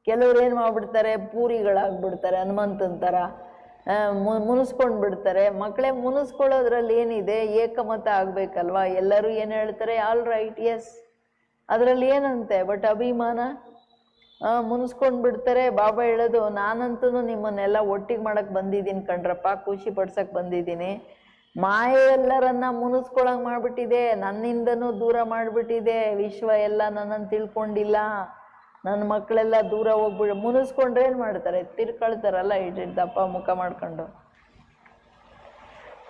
ಕೆಲವ್ರು ಏನು ಮಾಡ್ಬಿಡ್ತಾರೆ, ಪೂರಿಗಳಾಗ್ಬಿಡ್ತಾರೆ, ಹನುಮಂತನ ಥರ ಮುನಿಸ್ಕೊಂಡು ಬಿಡ್ತಾರೆ. ಮಕ್ಕಳೇ ಮುನಿಸ್ಕೊಳ್ಳೋದ್ರಲ್ಲಿ ಏನಿದೆ, ಏಕಮತ ಆಗಬೇಕಲ್ವಾ. ಎಲ್ಲರೂ ಏನು ಹೇಳ್ತಾರೆ, ಆಲ್ ರೈಟ್, ಎಸ್, ಅದರಲ್ಲಿ ಏನಂತೆ. ಬಟ್ ಅಭಿಮಾನ ಮುನಿಸ್ಕೊಂಡು ಬಿಡ್ತಾರೆ. ಬಾಬಾ ಹೇಳೋದು, ನಾನಂತೂ ನಿಮ್ಮನ್ನೆಲ್ಲ ಒಟ್ಟಿಗೆ ಮಾಡಕ್ಕೆ ಬಂದಿದ್ದೀನಿ ಕಣ್ರಪ್ಪ, ಖುಷಿ ಪಡ್ಸಕ್ಕೆ ಬಂದಿದ್ದೀನಿ. ಮಾಯೆ ಎಲ್ಲರನ್ನ ಮುನಿಸ್ಕೊಳಂಗೆ ಮಾಡಿಬಿಟ್ಟಿದೆ, ನನ್ನಿಂದನೂ ದೂರ ಮಾಡಿಬಿಟ್ಟಿದೆ. ವಿಶ್ವ ಎಲ್ಲ ನನ್ನನ್ನು ತಿಳ್ಕೊಂಡಿಲ್ಲ, ನನ್ನ ಮಕ್ಕಳೆಲ್ಲ ದೂರ ಹೋಗ್ಬಿಡ. ಮುನಿಸ್ಕೊಂಡ್ರೆ ಏನು ಮಾಡ್ತಾರೆ, ತಿರ್ಕೊಳ್ತಾರಲ್ಲ ಇಟ್ಟು ದಪ್ಪ ಮುಖ ಮಾಡ್ಕೊಂಡು.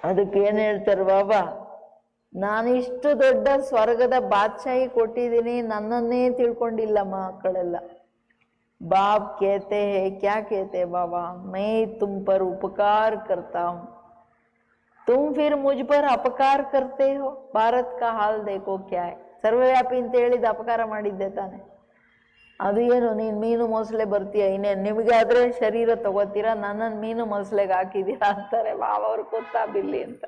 ಅದಕ್ಕೆ ಏನು ಹೇಳ್ತಾರೆ ಬಾಬಾ, ನಾನಿಷ್ಟು ದೊಡ್ಡ ಸ್ವರ್ಗದ ಬಾದ್ಶಾಹಿ ಕೊಟ್ಟಿದ್ದೀನಿ, ನನ್ನನ್ನೇ ತಿಳ್ಕೊಂಡಿಲ್ಲ ಮಕ್ಕಳೆಲ್ಲ. बाप कहते हैं, क्या कहते हैं बाबा, मैं तुम पर उपकार करता हूँ, तुम फिर मुझ पर अपकार करते हो. ಭಾರತ್ का हाल देखो क्या है. ಸರ್ವವ್ಯಾಪಿ ಅಂತ ಹೇಳಿದ ಅಪಕಾರ ಮಾಡಿದ್ದೆ ತಾನೆ. ಅದು ಏನು, ನೀನು ಮೀನು ಮೊಸಳೆ ಬರ್ತೀಯ, ಇನ್ನೇನು ನಿಮಗಾದ್ರೆ ಶರೀರ ತಗೋತೀರಾ, ನನ್ನನ್ನು ಮೀನು ಮೊಸಳೆಗೆ ಹಾಕಿದ್ದೀರಾ ಅಂತಾರೆ ಬಾಬಾ ಅವ್ರು. ಕೊತ್ತಾ ಬಿಲ್ಲಿ ಅಂತ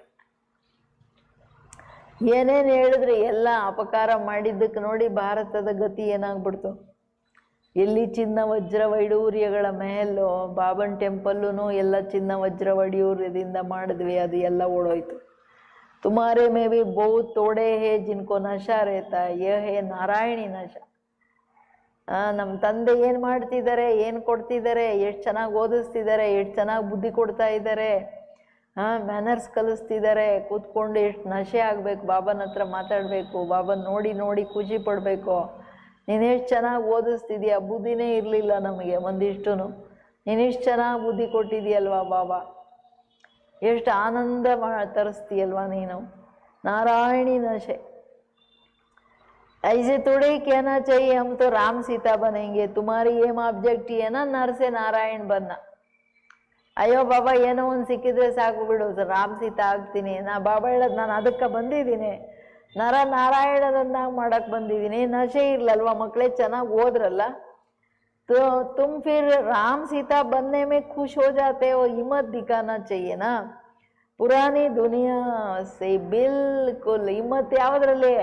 ಏನೇನು ಹೇಳಿದ್ರೆ ಎಲ್ಲ ಅಪಕಾರ ಮಾಡಿದ್ದಕ್ಕೆ ನೋಡಿ ಭಾರತದ ಗತಿ ಏನಾಗ್ಬಿಡ್ತು. ಎಲ್ಲಿ ಚಿನ್ನ ವಜ್ರ ವೈಡೂರ್ಯಗಳ ಮೇಲೂ, ಬಾಬನ್ ಟೆಂಪಲ್ಲೂ ಎಲ್ಲ ಚಿನ್ನ ವಜ್ರ ವೈಡೂರ್ಯದಿಂದ ಮಾಡಿದ್ವಿ, ಅದು ಎಲ್ಲ ಓಡೋಯ್ತು. ತುಮಾರೇ ಮೇ ಬಿ ಬಹುತ್ ತೋಡೆ ಹೇ ಜಿನ್ಕೋ ನಶಾ ರೇತಾ, ಯೇ ಹೇ ನಾರಾಯಣಿ ನಶಾ. ನಮ್ಮ ತಂದೆ ಏನು ಮಾಡ್ತಿದ್ದಾರೆ, ಏನು ಕೊಡ್ತಿದ್ದಾರೆ, ಎಷ್ಟು ಚೆನ್ನಾಗಿ ಓದಿಸ್ತಿದ್ದಾರೆ, ಎಷ್ಟು ಚೆನ್ನಾಗಿ ಬುದ್ಧಿ ಕೊಡ್ತಾ ಇದ್ದಾರೆ, ಮ್ಯಾನರ್ಸ್ ಕಲಿಸ್ತಿದ್ದಾರೆ. ಕೂತ್ಕೊಂಡು ಎಷ್ಟು ನಶೆ ಆಗಬೇಕು, ಬಾಬನ ಹತ್ರ ಮಾತಾಡಬೇಕು, ಬಾಬನ ನೋಡಿ ನೋಡಿ ಖುಷಿ ಪಡಬೇಕು. ನೀನು ಎಷ್ಟು ಚೆನ್ನಾಗಿ ಓದಿಸ್ತಿದೀಯ, ಬುದ್ಧಿನೇ ಇರಲಿಲ್ಲ ನಮಗೆ ಒಂದಿಷ್ಟು. ನೀನೆಷ್ಟು ಚೆನ್ನಾಗಿ ಬುದ್ಧಿ ಕೊಟ್ಟಿದೀಯಲ್ವಾ ಬಾಬಾ, ಎಷ್ಟು ಆನಂದ ತರಿಸ್ತೀಯಲ್ವಾ ನೀನು. ನಾರಾಯಣಿ ನಶೆ. ऐसे थोड़े ही कहना चाहिए हम तो राम सीता बनेंगे, तुम्हारी एम ऑब्जेक्ट है ना नर से नारायण बनना. ಅಯ್ಯೋ ಬಾಬಾ ಏನೋ ಒಂದು ಸಿಕ್ಕಿದ್ರೆ ಸಾಕು ಬಿಡು, ರಾಮ್ ಸೀತಾ ಆಗ್ತೀನಿ. ಬಾಬಾ ಹೇಳೋದು, ನಾನು ಅದಕ್ಕೆ ಬಂದಿದ್ದೀನಿ, ನರ ನಾರಾಯಣದನ್ನಾಗಿ ಮಾಡಕ್ಕೆ ಬಂದಿದ್ದೀನಿ. ನಶೆ ಇರಲಲ್ವ, ಮಕ್ಕಳೇ ಚೆನ್ನಾಗಿ ಓದ್ರಲ್ಲ. तो तुम फिर राम सीता बनने में खुश हो जाते हो, हिम्मत दिखाना चाहिए ना. पुरानी दुनिया से बिल्कुल हिम्मत ಯಾವುದರಲ್ಲಿ,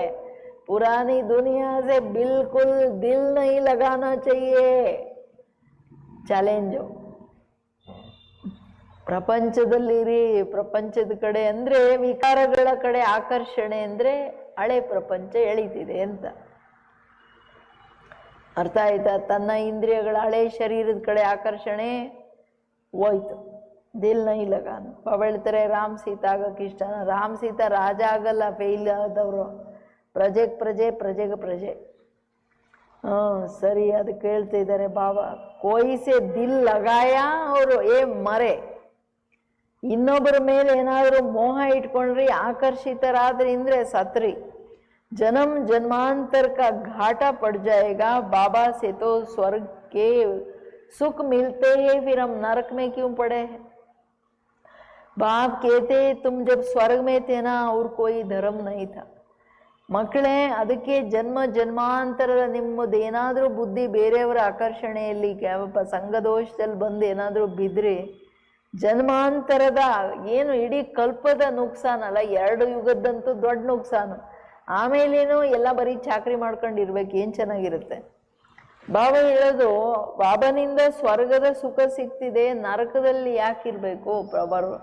पुरानी दुनिया से बिल्कुल दिल नहीं लगाना चाहिए. ಚಾಲೆಂಜು. ಪ್ರಪಂಚದಲ್ಲಿರಿ, ಪ್ರಪಂಚದ ಕಡೆ ಅಂದರೆ ವಿಕಾರಗಳ ಕಡೆ ಆಕರ್ಷಣೆ ಅಂದರೆ ಹಳೆ ಪ್ರಪಂಚ ಎಳೀತಿದೆ ಅಂತ ಅರ್ಥ ಆಯ್ತಾ. ತನ್ನ ಇಂದ್ರಿಯಗಳ ಹಳೆ ಶರೀರದ ಕಡೆ ಆಕರ್ಷಣೆ ಹೋಯ್ತು. ದಿಲ್ ನೈ ಲಗಾನು. ಬಾಬಾ ಹೇಳ್ತಾರೆ ರಾಮ್ ಸೀತಾ ಆಗಕ್ಕೆ ಇಷ್ಟನ. ರಾಮ್ ಸೀತಾ ರಾಜ ಆಗಲ್ಲ, ಫೇಲ್ ಆದವರು. ಪ್ರಜೆಗೆ ಪ್ರಜೆ, ಪ್ರಜೆಗೆ ಪ್ರಜೆ. ಸರಿ, ಅದಕ್ಕೆ ಹೇಳ್ತಾ ಇದ್ದಾರೆ ಬಾಬಾ, ಕೊಯ್ಸೆ ದಿಲ್ ಲಗಾಯ ಅವರು ಏ ಮರೆ. ಇನ್ನೊಬ್ಬರ ಮೇಲೆ ಏನಾದರೂ ಮೋಹ ಇಟ್ಕೊಂಡ್ರಿ, ಆಕರ್ಷಿತರಾದ್ರಿ ಅಂದ್ರೆ ಸತ್ರಿ. जन्म जन्मांतर का घाटा पड़ जाएगा. बाबा से तो स्वर्ग के सुख मिलते हैं, फिर हम नरक में क्यों पड़े हैं. बाप कहते तुम जब स्वर्ग में थे ना और कोई धर्म नहीं था. ಮಕ್ಕಳೇ, ಅದಕ್ಕೆ ಜನ್ಮ ಜನ್ಮಾಂತರದ ನಿಮ್ಮದೇನಾದರೂ ಬುದ್ಧಿ ಬೇರೆಯವರ ಆಕರ್ಷಣೆಯಲ್ಲಿ ಸಂಘದೋಷದಲ್ಲಿ ಬಂದು ಏನಾದರೂ ಬಿದ್ದರೆ, ಜನ್ಮಾಂತರದ ಏನು ಇಡೀ ಕಲ್ಪದ ನುಕ್ಸಾನಲ್ಲ, 2 ಯುಗದ್ದಂತೂ ದೊಡ್ಡ ನುಕ್ಸಾನು. ಆಮೇಲೇನು ಎಲ್ಲ ಬರೀ ಚಾಕ್ರಿ ಮಾಡ್ಕೊಂಡಿರ್ಬೇಕು, ಏನು ಚೆನ್ನಾಗಿರುತ್ತೆ. ಬಾಬಾ ಹೇಳೋದು, ಬಾಬನಿಂದ ಸ್ವರ್ಗದ ಸುಖ ಸಿಗ್ತಿದೆ, ನರಕದಲ್ಲಿ ಯಾಕಿರಬೇಕು ಪ್ರಭರು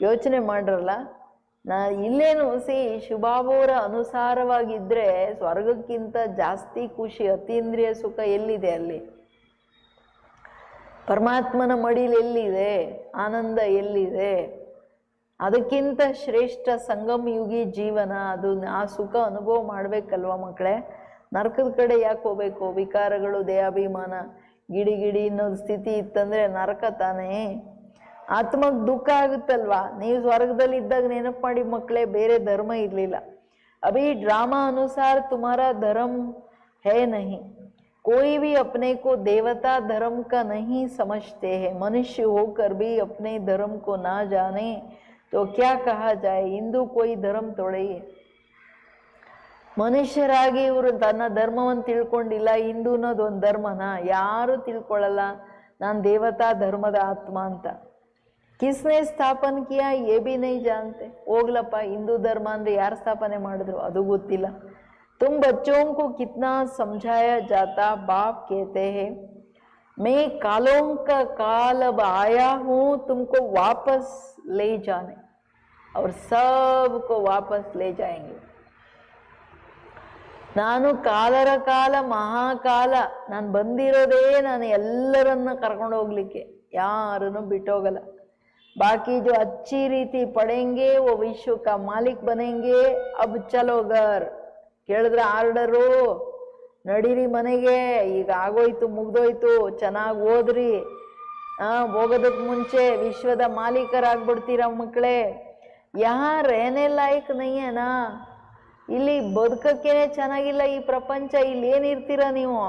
ಯೋಚನೆ ಮಾಡ್ರಲ್ಲ. ಇಲ್ಲೇನು ಶಿವಬಾಬಾವರ ಅನುಸಾರವಾಗಿದ್ದರೆ ಸ್ವರ್ಗಕ್ಕಿಂತ ಜಾಸ್ತಿ ಖುಷಿ, ಅತೀಂದ್ರಿಯ ಸುಖ ಎಲ್ಲಿದೆ ಅಲ್ಲಿ? ಪರಮಾತ್ಮನ ಮಡಿಲಿ ಎಲ್ಲಿದೆ ಆನಂದ, ಎಲ್ಲಿದೆ? ಅದಕ್ಕಿಂತ ಶ್ರೇಷ್ಠ ಸಂಗಮ ಯುಗಿ ಜೀವನ, ಅದು ಆ ಸುಖ ಅನುಭವ ಮಾಡಬೇಕಲ್ವ ಮಕ್ಕಳೇ. ನರಕದ ಕಡೆ ಯಾಕೆ ಹೋಗ್ಬೇಕು? ವಿಕಾರಗಳು, ದೇಹಾಭಿಮಾನ, ಗಿಡಿ ಗಿಡಿ ಅನ್ನೋದು ಸ್ಥಿತಿ ಇತ್ತಂದರೆ ನರಕ ತಾನೇ. ಆತ್ಮಕ್ಕೆ ದುಃಖ ಆಗುತ್ತಲ್ವಾ. ನೀವು ಸ್ವರ್ಗದಲ್ಲಿ ಇದ್ದಾಗ ನೆನಪು ಮಾಡಿ ಮಕ್ಕಳೇ, ಬೇರೆ ಧರ್ಮ ಇರಲಿಲ್ಲ. ಅಭಿ ಡ್ರಾಮಾ ಅನುಸಾರ ತುಮಾರ ಧರ್ಮ ಹೇ ನಹಿ. कोई भी अपने को देवता धर्म का नहीं समझते हैं, मनुष्य होकर भी अपने धर्म को ना जाने तो क्या कहा जाए। ಹಿಂದೂ कोई धर्म थोड़े है। ಮನುಷ್ಯರಾಗಿ ಇವರು ತನ್ನ ಧರ್ಮವನ್ನು ತಿಳ್ಕೊಂಡಿಲ್ಲ, ಹಿಂದೂ ಅನ್ನೋದು ಒಂದು ಧರ್ಮನ ಯಾರು ತಿಳ್ಕೊಳ್ಳಲ್ಲ, ನಾನು ದೇವತಾ ಧರ್ಮದ ಆತ್ಮ ಅಂತ। ಕಿಸ್ನೆ ಸ್ಥಾಪನ್ ಕಿಯಾ ಯೇ ಬಿ ನೈ ಜಾನ್ತೆ, ಹೋಗ್ಲಪ್ಪ ಹಿಂದೂ ಧರ್ಮ ಅಂದ್ರೆ ಯಾರು ಸ್ಥಾಪನೆ ಮಾಡಿದ್ರು ಅದು ಗೊತ್ತಿಲ್ಲ। तुम बच्चों को कितना समझाया जाता, बाप कहते हैं मैं कालों का काल अब आया हूँ तुमको वापस ले जाने, और सबको वापस ले जाएंगे। ನಾನು ಕಾಲರ ಕಾಲ ಮಹಾಕಾಲ, ನಾನು ಬಂದಿರೋದೇ ನಾನು ಎಲ್ಲರನ್ನ ಕರ್ಕೊಂಡು ಹೋಗ್ಲಿಕ್ಕೆ, ಯಾರನ್ನು ಬಿಟ್ಟೋಗಲ್ಲ। बाकी जो अच्छी रीति पढ़ेंगे वो विश्व का मालिक बनेंगे। अब चलो घर, ಕೇಳಿದ್ರ ಆರ್ಡರು, ನಡೀರಿ ಮನೆಗೆ, ಈಗ ಆಗೋಯ್ತು ಮುಗ್ದೋಯ್ತು, ಚೆನ್ನಾಗಿ ಓದ್ರಿ, ಹೋಗೋದಕ್ಕೆ ಮುಂಚೆ ವಿಶ್ವದ ಮಾಲೀಕರಾಗ್ಬಿಡ್ತೀರ ಮಕ್ಕಳೇ। ಯಾರು ರೇನೆ ಲಾಯಕ್ ನೈಯೇನಾ, ಇಲ್ಲಿ ಬದುಕಕ್ಕೇನೆ ಚೆನ್ನಾಗಿಲ್ಲ ಈ ಪ್ರಪಂಚ, ಇಲ್ಲಿ ಏನಿರ್ತೀರ ನೀವು।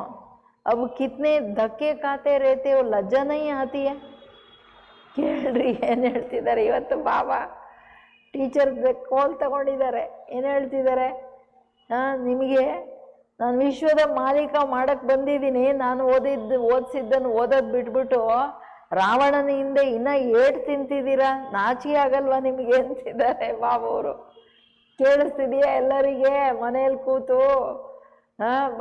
ಅವು ಕಿತ್ನೆ ಧಕ್ಕೆ ಖಾತೆ ರೇತೆ ಲಜ್ಜಾ ನೈ ಆತೀಯ। ಕೇಳ್ರಿ ಏನು ಹೇಳ್ತಿದ್ದಾರೆ ಇವತ್ತು ಬಾಬಾ ಟೀಚರ್ ಕೋಲ್ ತಗೊಂಡಿದ್ದಾರೆ, ಏನು ಹೇಳ್ತಿದ್ದಾರೆ, ನಿಮಗೆ ನಾನು ವಿಶ್ವದ ಮಾಲೀಕ ಮಾಡಕ್ಕೆ ಬಂದಿದ್ದೀನಿ, ನಾನು ಓದಿಸಿದ್ದನ್ನು ಓದೋದು ಬಿಟ್ಬಿಟ್ಟು ರಾವಣನ ಹಿಂದೆ ಇನ್ನೂ ಏಟು ತಿಂತಿದ್ದೀರಾ, ನಾಚಿಕೆ ಆಗಲ್ವಾ ನಿಮಗೆ ಅಂತಿದ್ದಾರೆ ಬಾಬಾವರು। ಕೇಳಿಸ್ತಿದೆಯಾ ಎಲ್ಲರಿಗೆ ಮನೇಲಿ ಕೂತು?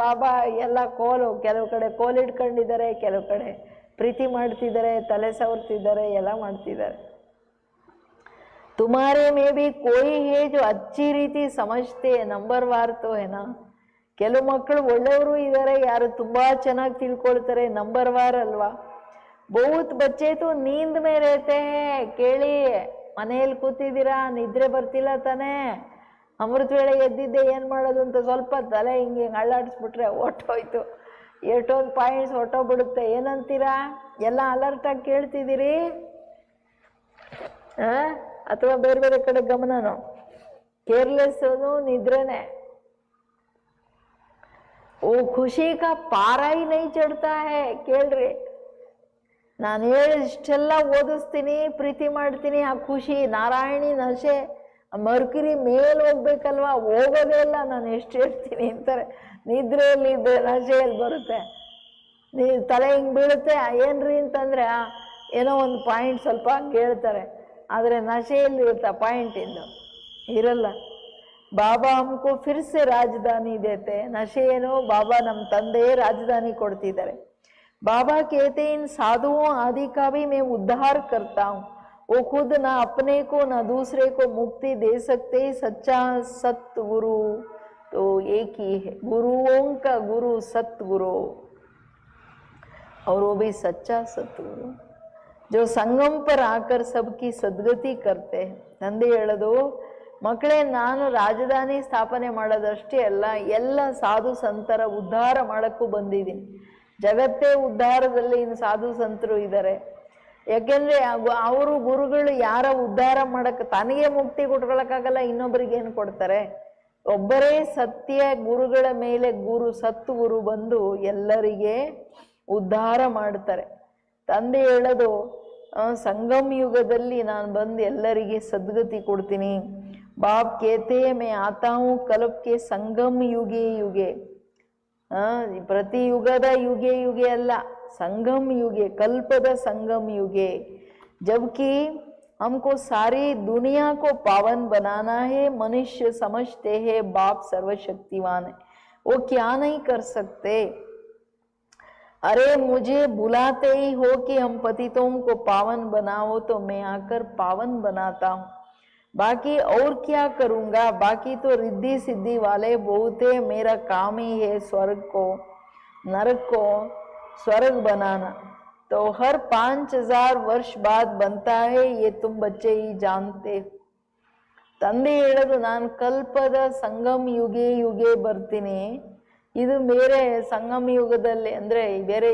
ಬಾಬಾ ಎಲ್ಲ ಕೋಲು, ಕೆಲವು ಕಡೆ ಕೋಲ್ ಇಟ್ಕೊಂಡಿದ್ದಾರೆ, ಕೆಲವು ಕಡೆ ಪ್ರೀತಿ ಮಾಡ್ತಿದ್ದಾರೆ, ತಲೆ ಸವರ್ತಿದ್ದಾರೆ, ಎಲ್ಲ ಮಾಡ್ತಿದ್ದಾರೆ। तुम्हारे में भी कोई है जो अच्छी रीति समझते हैं, ನಂಬರ್ ವಾರ್ ತೋ ಏನಾ। ಕೆಲವು ಮಕ್ಕಳು ಒಳ್ಳೆಯವರು ಇದ್ದಾರೆ, ಯಾರು ತುಂಬಾ ಚೆನ್ನಾಗಿ ತಿಳ್ಕೊಳ್ತಾರೆ, ನಂಬರ್ ವಾರ್ ಅಲ್ವಾ। ಬಹುತ್ ಬಚ್ಚೆ ತೋ ನೀಂದ್ ಮೇ ರೇತೆ ಹೇ, ಕೇಳಿ ಮನೆಯಲ್ಲಿ ಕೂತಿದ್ದೀರಾ, ನಿದ್ರೆ ಬರ್ತಿಲ್ಲ ತಾನೇ, ಅಮೃತ ವೇಳೆ ಎದ್ದಿದ್ದೆ ಏನು ಮಾಡೋದು ಅಂತ ಸ್ವಲ್ಪ ತಲೆ ಹಿಂಗೆ ಅಳ್ಳಾಡಿಸ್ಬಿಟ್ರೆ ಹೊಟ್ಟೋಯ್ತು, ಎಷ್ಟೊಂದು ಪಾಯಿಂಟ್ಸ್ ಹೊಟ್ಟೋಗ್ಬಿಡುತ್ತೆ, ಏನಂತೀರಾ? ಎಲ್ಲ ಅಲರ್ಟಾಗಿ ಕೇಳ್ತಿದ್ದೀರಿ ಅಥವಾ ಬೇರೆ ಬೇರೆ ಕಡೆ ಗಮನನೋ? ಕೇರ್ಲೆಸ್ ನಿದ್ರೆನೆ। ಓ ಖುಷಿ ಕಾ ಪಾರಾ ಹಿ ನೈ ಚಡ್ತಾ ಹೇ, ಕೇಳ್ರಿ ನಾನು ಇಷ್ಟೆಲ್ಲ ಓದಿಸ್ತೀನಿ, ಪ್ರೀತಿ ಮಾಡ್ತೀನಿ, ಆ ಖುಷಿ ನಾರಾಯಣಿ ನಶೆ ಮರ್ಕಿರಿ ಮೇಲ್ ಹೋಗ್ಬೇಕಲ್ವಾ, ಹೋಗೋದೇ ಇಲ್ಲ, ನಾನು ಎಷ್ಟು ಹೇಳ್ತೀನಿ ಅಂತಾರೆ। ನಿದ್ರೆಯಲ್ಲಿ ಇದ್ದರೆ ನಶೆಯಲ್ಲಿ ಬರುತ್ತೆ, ತಲೆ ಹಿಂಗೆ ಬೀಳುತ್ತೆ, ಏನ್ರಿ ಅಂತಂದರೆ ಏನೋ ಒಂದು ಪಾಯಿಂಟ್ ಸ್ವಲ್ಪ ಕೇಳ್ತಾರೆ, ಆದರೆ ನಶೆಯಲ್ಲಿ ಇರುತ್ತೆ ಪಾಯಿಂಟ್ ಇಂದು ಇರಲ್ಲ। ಬಾಬಾ ಹಮ್ಕೋ ಫಿರ್ಸೆ ರಾಜಧಾನಿ ದೇತೆ, ನಶೆ ಏನು, ಬಾಬಾ ನಮ್ಮ ತಂದೆ ರಾಜಧಾನಿ ಕೊಡ್ತಿದ್ದಾರೆ। बाबा कहते इन साधुओं आदि का भी मैं उद्धार करता हूँ, वो खुद ना अपने को ना दूसरे को मुक्ति दे सकते, सच्चा सतगुरु तो एक ही है, गुरुओं का गुरु सतगुरु, और वो भी सच्चा सतगुरु जो संगम पर आकर सबकी सद्गति करते हैं। ತಂದೆ ಹೇಳೋದು, ಮಕ್ಕಳೇ ನಾನು ರಾಜಧಾನಿ ಸ್ಥಾಪನೆ ಮಾಡೋದಷ್ಟೇ ಅಲ್ಲ, ಎಲ್ಲ ಸಾಧು ಸಂತರ ಉದ್ಧಾರ ಮಾಡೋಕ್ಕೂ ಬಂದಿದ್ದೀನಿ। ಜಗತ್ತೇ ಉದ್ಧಾರದಲ್ಲಿ ಇನ್ನು ಸಾಧು ಸಂತರು ಇದ್ದಾರೆ, ಯಾಕೆಂದರೆ ಅವರು ಗುರುಗಳು ಯಾರ ಉದ್ಧಾರ ಮಾಡೋಕ್ಕೆ, ತನಗೆ ಮುಕ್ತಿ ಕೊಟ್ಕೊಳ್ಳೋಕ್ಕಾಗಲ್ಲ, ಇನ್ನೊಬ್ಬರಿಗೆ ಏನು ಕೊಡ್ತಾರೆ? ಒಬ್ಬರೇ ಸತ್ಯ ಗುರುಗಳ ಮೇಲೆ ಗುರು ಸತ್ಗುರು ಬಂದು ಎಲ್ಲರಿಗೆ ಉದ್ಧಾರ ಮಾಡ್ತಾರೆ। ತಂದೆ ಹೇಳೋದು, ಸಂಗಮ್ ಯುಗದಲ್ಲಿ ನಾನು ಬಂದು ಎಲ್ಲರಿಗೆ ಸದ್ಗತಿ ಕೊಡ್ತೀನಿ। ಬಾಪ್ ಕೇತೆ ಮೇ ಆತಾ ಹೂಂ ಕಲ್ಪ್ ಕೆ ಸಂಗಮ್ ಯುಗೆ ಯುಗೆ, ಪ್ರತಿ ಯುಗದ ಯುಗೆ ಯುಗೆ ಅಲ್ಲ, ಸಂಗಮ್ ಯುಗೆ, ಕಲ್ಪದ ಸಂಗಮ್ ಯುಗೆ। जबकि हमको सारी दुनिया को पावन बनाना है, मनुष्य समझते हैं बाप सर्वशक्तिवान है, वो क्या नहीं कर सकते। अरे मुझे बुलाते ही हो कि हम पतितों को पावन बनाओ, तो मैं आकर पावन बनाता हूँ, बाकी और क्या करूँगा? बाकी तो रिद्धि सिद्धि वाले बहुत है, मेरा काम ही है स्वर्ग को नरक को स्वर्ग बनाना, तो हर 5000 वर्ष बाद बनता है, ये तुम बच्चे ही जानते। ತಂದೆ ಹೇಳೋದು, ನಾನು ಕಲ್ಪದ ಸಂಗಮ್ ಯುಗೆ ಯುಗೆ ಬರ್ತೀನಿ, ಇದು ಬೇರೆ ಸಂಗಮ ಯುಗದಲ್ಲಿ ಅಂದರೆ ಬೇರೆ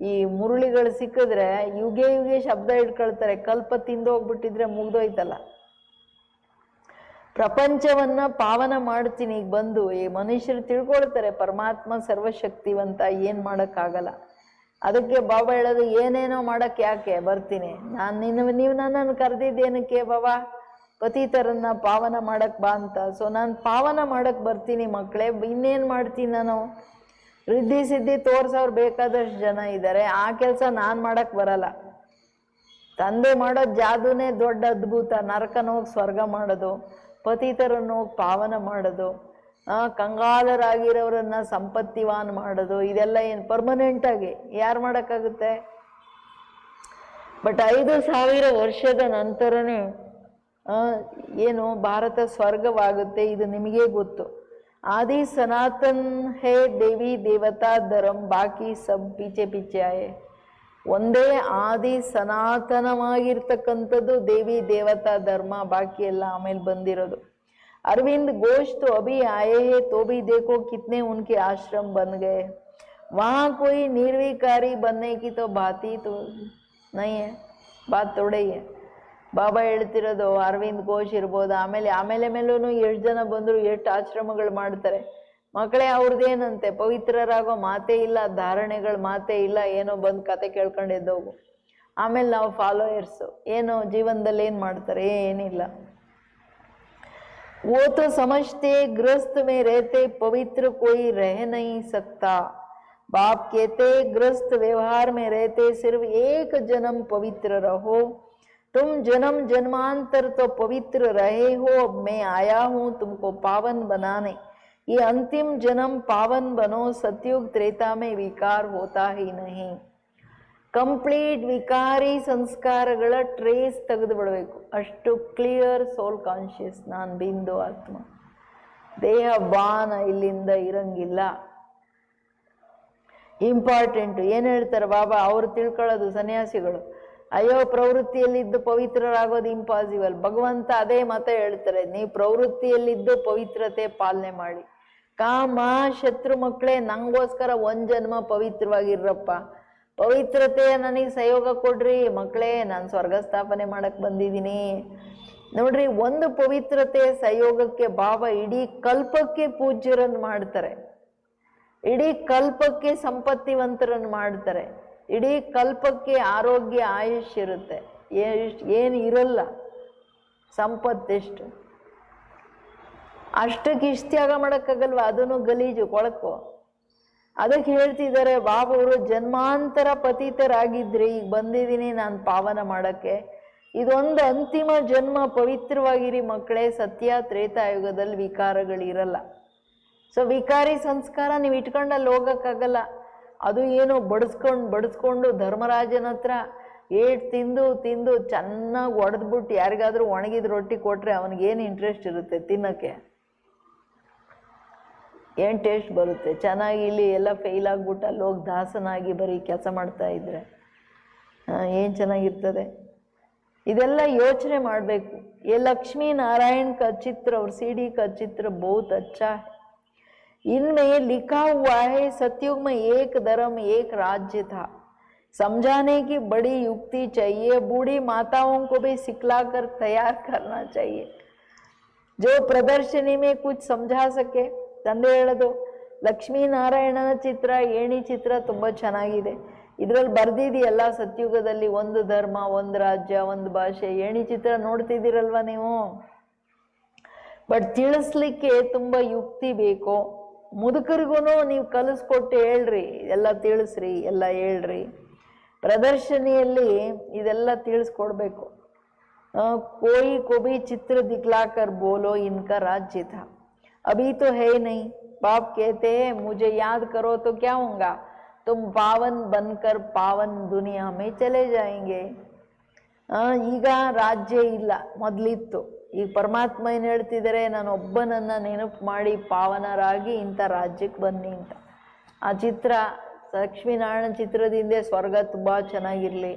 ಈ ಮುರುಳಿಗಳು ಸಿಕ್ಕಿದ್ರೆ ಯುಗೆ ಯುಗೆ ಶಬ್ದ ಇಟ್ಕೊಳ್ತಾರೆ, ಕಲ್ಪ ತಿಂದು ಹೋಗ್ಬಿಟ್ಟಿದ್ರೆ ಮುಗ್ದೋಯ್ತಲ್ಲ। ಪ್ರಪಂಚವನ್ನ ಪಾವನ ಮಾಡ್ತೀನಿ ಈಗ ಬಂದು. ಈ ಮನುಷ್ಯರು ತಿಳ್ಕೊಳ್ತಾರೆ ಪರಮಾತ್ಮ ಸರ್ವಶಕ್ತಿವಂತ, ಏನ್ ಮಾಡಕ್ಕಾಗಲ್ಲ. ಅದಕ್ಕೆ ಬಾಬಾ ಹೇಳೋದು, ಏನೇನೋ ಮಾಡಕ್ ಯಾಕೆ ಬರ್ತೀನಿ ನೀವು ನನ್ನನ್ನು ಕರೆದಿದ್ದೇನಕ್ಕೆ ಬಾಬಾ, ಪತಿತರನ್ನ ಪಾವನ ಮಾಡಕ್ ಬಾ ಅಂತ. ಸೊ ನಾನು ಪಾವನ ಮಾಡಕ್ ಬರ್ತೀನಿ ಮಕ್ಕಳೇ, ಇನ್ನೇನ್ ಮಾಡ್ತೀನಿ ನಾನು. ರಿದ್ಧಿ ಸಿದ್ಧಿ ತೋರ್ಸವ್ರು ಬೇಕಾದಷ್ಟು ಜನ ಇದ್ದಾರೆ, ಆ ಕೆಲಸ ನಾನ್ ಮಾಡಕ್ ಬರಲ್ಲ. ತಂದೆ ಮಾಡೋ ಜಾದುನೇ ದೊಡ್ಡ ಅದ್ಭುತ. ನರಕನ ಹೋಗಿ ಸ್ವರ್ಗ ಮಾಡೋದು, ಪತಿತರನ್ನು ಹೋಗಿ ಪಾವನ ಮಾಡೋದು, ಕಂಗಾಲರಾಗಿರೋರನ್ನ ಸಂಪತ್ತಿವಾನ್ ಮಾಡೋದು, ಇದೆಲ್ಲ ಏನು ಪರ್ಮನೆಂಟ್ ಆಗಿ ಯಾರು ಮಾಡೋಕ್ಕಾಗುತ್ತೆ? ಬಟ್ 5,000 ವರ್ಷದ ನಂತರನೇ ಏನು ಭಾರತ ಸ್ವರ್ಗವಾಗುತ್ತೆ, ಇದು ನಿಮಗೆ ಗೊತ್ತು. ಆದಿ ಸನಾತನ್ ಹೇ ದೇವಿ ದೇವತಾ ಧರ್ಮ, ಬಾಕಿ ಸಬ್ ಪೀಚೆ ಪೀಚೆ ಆಯೆ. ಒಂದೇ ಆದಿ ಸನಾತನವಾಗಿರ್ತಕ್ಕಂಥದ್ದು ದೇವಿ ದೇವತಾ ಧರ್ಮ, ಬಾಕಿ ಎಲ್ಲ ಆಮೇಲೆ ಬಂದಿರೋದು. अरविंद घोष तो अभी आए हैं, तो भी देखो कितने उनके आश्रम बन गए। वहाँ कोई निर्विकारी बनने की तो बात ही तो नहीं है, बात थोड़े ही है. ಬಾಬಾ ಹೇಳ್ತಿರೋದು ಅರವಿಂದ್ ಘೋಷ್ ಇರ್ಬೋದು, ಆಮೇಲೆ ಮೇಲೂ ಎಷ್ಟು ಜನ ಬಂದರು, ಎಷ್ಟು ಆಶ್ರಮಗಳು ಮಾಡ್ತಾರೆ. ಮಕ್ಕಳೇ ಅವ್ರದ್ದೇನಂತೆ, ಪವಿತ್ರರಾಗೋ ಮಾತೇ ಇಲ್ಲ, ಧಾರಣೆಗಳ ಮಾತೇ ಇಲ್ಲ, ಏನೋ ಬಂದು ಕತೆ ಕೇಳ್ಕೊಂಡು ಎದ್ದೋಗು. ಆಮೇಲೆ ನಾವು ಫಾಲೋಯರ್ಸು, ಏನೋ ಜೀವನದಲ್ಲಿ ಏನು ಮಾಡ್ತಾರೆ, ಏನಿಲ್ಲ. वो तो समझते गृहस्थ में रहते पवित्र कोई रह नहीं सकता. बाप कहते गृहस्थ व्यवहार में रहते सिर्फ एक जन्म पवित्र रहो. तुम जन्म जन्मांतर तो पवित्र रहे हो, अब मैं आया हूँ तुमको पावन बनाने. ये अंतिम जन्म पावन बनो, सतयुग त्रेता में विकार होता ही नहीं. ಕಂಪ್ಲೀಟ್ ವಿಕಾರಿ ಸಂಸ್ಕಾರಗಳ ಟ್ರೇಸ್ ತೆಗೆದು ಬಿಡಬೇಕು. ಅಷ್ಟು ಕ್ಲಿಯರ್ ಸೋಲ್ ಕಾನ್ಷಿಯಸ್, ನಾನು ಬಿಂದು ಆತ್ಮ, ದೇಹ ಬಾನ ಇಲ್ಲಿಂದ ಇರಂಗಿಲ್ಲ. ಇಂಪಾರ್ಟೆಂಟು ಏನು ಹೇಳ್ತಾರೆ ಬಾಬಾ, ಅವರು ತಿಳ್ಕೊಳ್ಳೋದು ಸನ್ಯಾಸಿಗಳು, ಅಯ್ಯೋ ಪ್ರವೃತ್ತಿಯಲ್ಲಿದ್ದು ಪವಿತ್ರರಾಗೋದು ಇಂಪಾಸಿಬಲ್. ಭಗವಂತ ಅದೇ ಮತ ಹೇಳ್ತಾರೆ, ನೀವು ಪ್ರವೃತ್ತಿಯಲ್ಲಿದ್ದು ಪವಿತ್ರತೆ ಪಾಲನೆ ಮಾಡಿ. ಕಾಮ ಶತ್ರು ಮಕ್ಕಳೇ, ನಂಗೋಸ್ಕರ ಒಂದು ಜನ್ಮ ಪವಿತ್ರವಾಗಿರ್ರಪ್ಪ, ಪವಿತ್ರತೆ ನನಗೆ ಸಹಯೋಗ ಕೊಡ್ರಿ ಮಕ್ಕಳೇ, ನಾನು ಸ್ವರ್ಗ ಸ್ಥಾಪನೆ ಮಾಡಕ್ ಬಂದಿದ್ದೀನಿ. ನೋಡ್ರಿ, ಒಂದು ಪವಿತ್ರತೆ ಸಹಯೋಗಕ್ಕೆ ಬಾಬಾ ಇಡೀ ಕಲ್ಪಕ್ಕೆ ಪೂಜ್ಯರನ್ನು ಮಾಡ್ತಾರೆ, ಇಡೀ ಕಲ್ಪಕ್ಕೆ ಸಂಪತ್ತಿವಂತರನ್ನು ಮಾಡ್ತಾರೆ, ಇಡೀ ಕಲ್ಪಕ್ಕೆ ಆರೋಗ್ಯ ಆಯುಷ್ ಇರುತ್ತೆ, ಏನು ಇರಲ್ಲ, ಸಂಪತ್ತೆಷ್ಟು. ಅಷ್ಟಕ್ಕೆ ಇಷ್ಟು ತ್ಯಾಗ ಮಾಡೋಕ್ಕಾಗಲ್ವ, ಅದನ್ನು ಗಲೀಜು ಕೊಳಕು. ಅದಕ್ಕೆ ಹೇಳ್ತಿದ್ದಾರೆ ಬಾಬವರು, ಜನ್ಮಾಂತರ ಪತಿತರಾಗಿದ್ರಿ, ಈಗ ಬಂದಿದ್ದೀನಿ ನಾನು ಪಾವನ ಮಾಡೋಕ್ಕೆ. ಇದೊಂದು ಅಂತಿಮ ಜನ್ಮ, ಪವಿತ್ರವಾಗಿರಿ ಮಕ್ಕಳೇ. ಸತ್ಯ ತ್ರೇತಾಯುಗದಲ್ಲಿ ವಿಕಾರಗಳಿರಲ್ಲ. ಸೊ ವಿಕಾರಿ ಸಂಸ್ಕಾರ ನೀವು ಇಟ್ಕೊಂಡು ಅಲ್ಲಿ ಹೋಗೋಕ್ಕಾಗಲ್ಲ. ಅದು ಏನೋ ಬಡಿಸ್ಕೊಂಡು ಧರ್ಮರಾಜನ ಹತ್ರ ಏಟ್ ತಿಂದು ತಿಂದು ಚೆನ್ನಾಗಿ ಒಡೆದ್ಬಿಟ್ಟು ಯಾರಿಗಾದ್ರೂ ಒಣಗಿದ ರೊಟ್ಟಿ ಕೊಟ್ಟರೆ ಅವನಿಗೇನು ಇಂಟ್ರೆಸ್ಟ್ ಇರುತ್ತೆ ತಿನ್ನೋಕ್ಕೆ? ಏನು ಟೇಸ್ಟ್ ಬರುತ್ತೆ? ಚೆನ್ನಾಗಿ ಇಲ್ಲಿ ಎಲ್ಲ ಫೇಲ್ ಆಗ್ಬಿಟ್ಟು ಅಲ್ಲಿ ಹೋಗಿ ದಾಸನಾಗಿ ಬರೀ ಕೆಲಸ ಮಾಡ್ತಾ ಇದ್ರೆ ಏನು ಚೆನ್ನಾಗಿರ್ತದೆ? ಇದೆಲ್ಲ ಯೋಚನೆ ಮಾಡಬೇಕು. ये लक्ष्मी नारायण का चित्र और सीढ़ी का चित्र बहुत अच्छा है. इनमें लिखा हुआ है सतयुग में एक धर्म एक राज्य था. समझाने की बड़ी युक्ति चाहिए, बूढ़ी माताओं को भी सिखलाकर तैयार करना चाहिए, जो प्रदर्शनी में कुछ समझा सके. ತಂದೆ ಹೇಳೋದು, ಲಕ್ಷ್ಮೀನಾರಾಯಣನ ಚಿತ್ರ, ಏಣಿ ಚಿತ್ರ ತುಂಬ ಚೆನ್ನಾಗಿದೆ. ಇದರಲ್ಲಿ ಬರ್ದಿದೆಯಲ್ಲ ಸತ್ಯುಗದಲ್ಲಿ ಒಂದು ಧರ್ಮ, ಒಂದು ರಾಜ್ಯ, ಒಂದು ಭಾಷೆ. ಏಣಿ ಚಿತ್ರ ನೋಡ್ತಿದ್ದೀರಲ್ವ ನೀವು, ಬಟ್ ತಿಳಿಸ್ಲಿಕ್ಕೆ ತುಂಬ ಯುಕ್ತಿ ಬೇಕು. ಮುದುಕರಿಗೂ ನೀವು ಕಲಿಸ್ಕೊಟ್ಟು ಹೇಳ್ರಿ, ಎಲ್ಲ ತಿಳಿಸ್ರಿ, ಎಲ್ಲ ಹೇಳ್ರಿ. ಪ್ರದರ್ಶನಿಯಲ್ಲಿ ಇದೆಲ್ಲ ತಿಳಿಸ್ಕೊಡ್ಬೇಕು. कोई को भी चित्र दिखलाकर बोलो इनका राज्य था, अभी तो है नहीं. बाप कहते हैं मुझे याद करो तो क्या होगा, तुम पावन बनकर पावन दुनिया में चले जाएंगे. ಈಗ ರಾಜ್ಯ ಇಲ್ಲ, ಮೊದಲಿತ್ತು. ಈಗ ಪರಮಾತ್ಮ ಏನು ಹೇಳ್ತಿದ್ದಾರೆ, ನಾನು ಒಬ್ಬನನ್ನು ನೆನಪು ಮಾಡಿ ಪಾವನರಾಗಿ ಇಂಥ ರಾಜ್ಯಕ್ಕೆ ಬನ್ನಿ ಅಂತ. ಆ ಚಿತ್ರ ಲಕ್ಷ್ಮೀನಾರಾಯಣ ಚಿತ್ರದಿಂದ ಸ್ವರ್ಗ ತುಂಬ ಚೆನ್ನಾಗಿರಲಿ,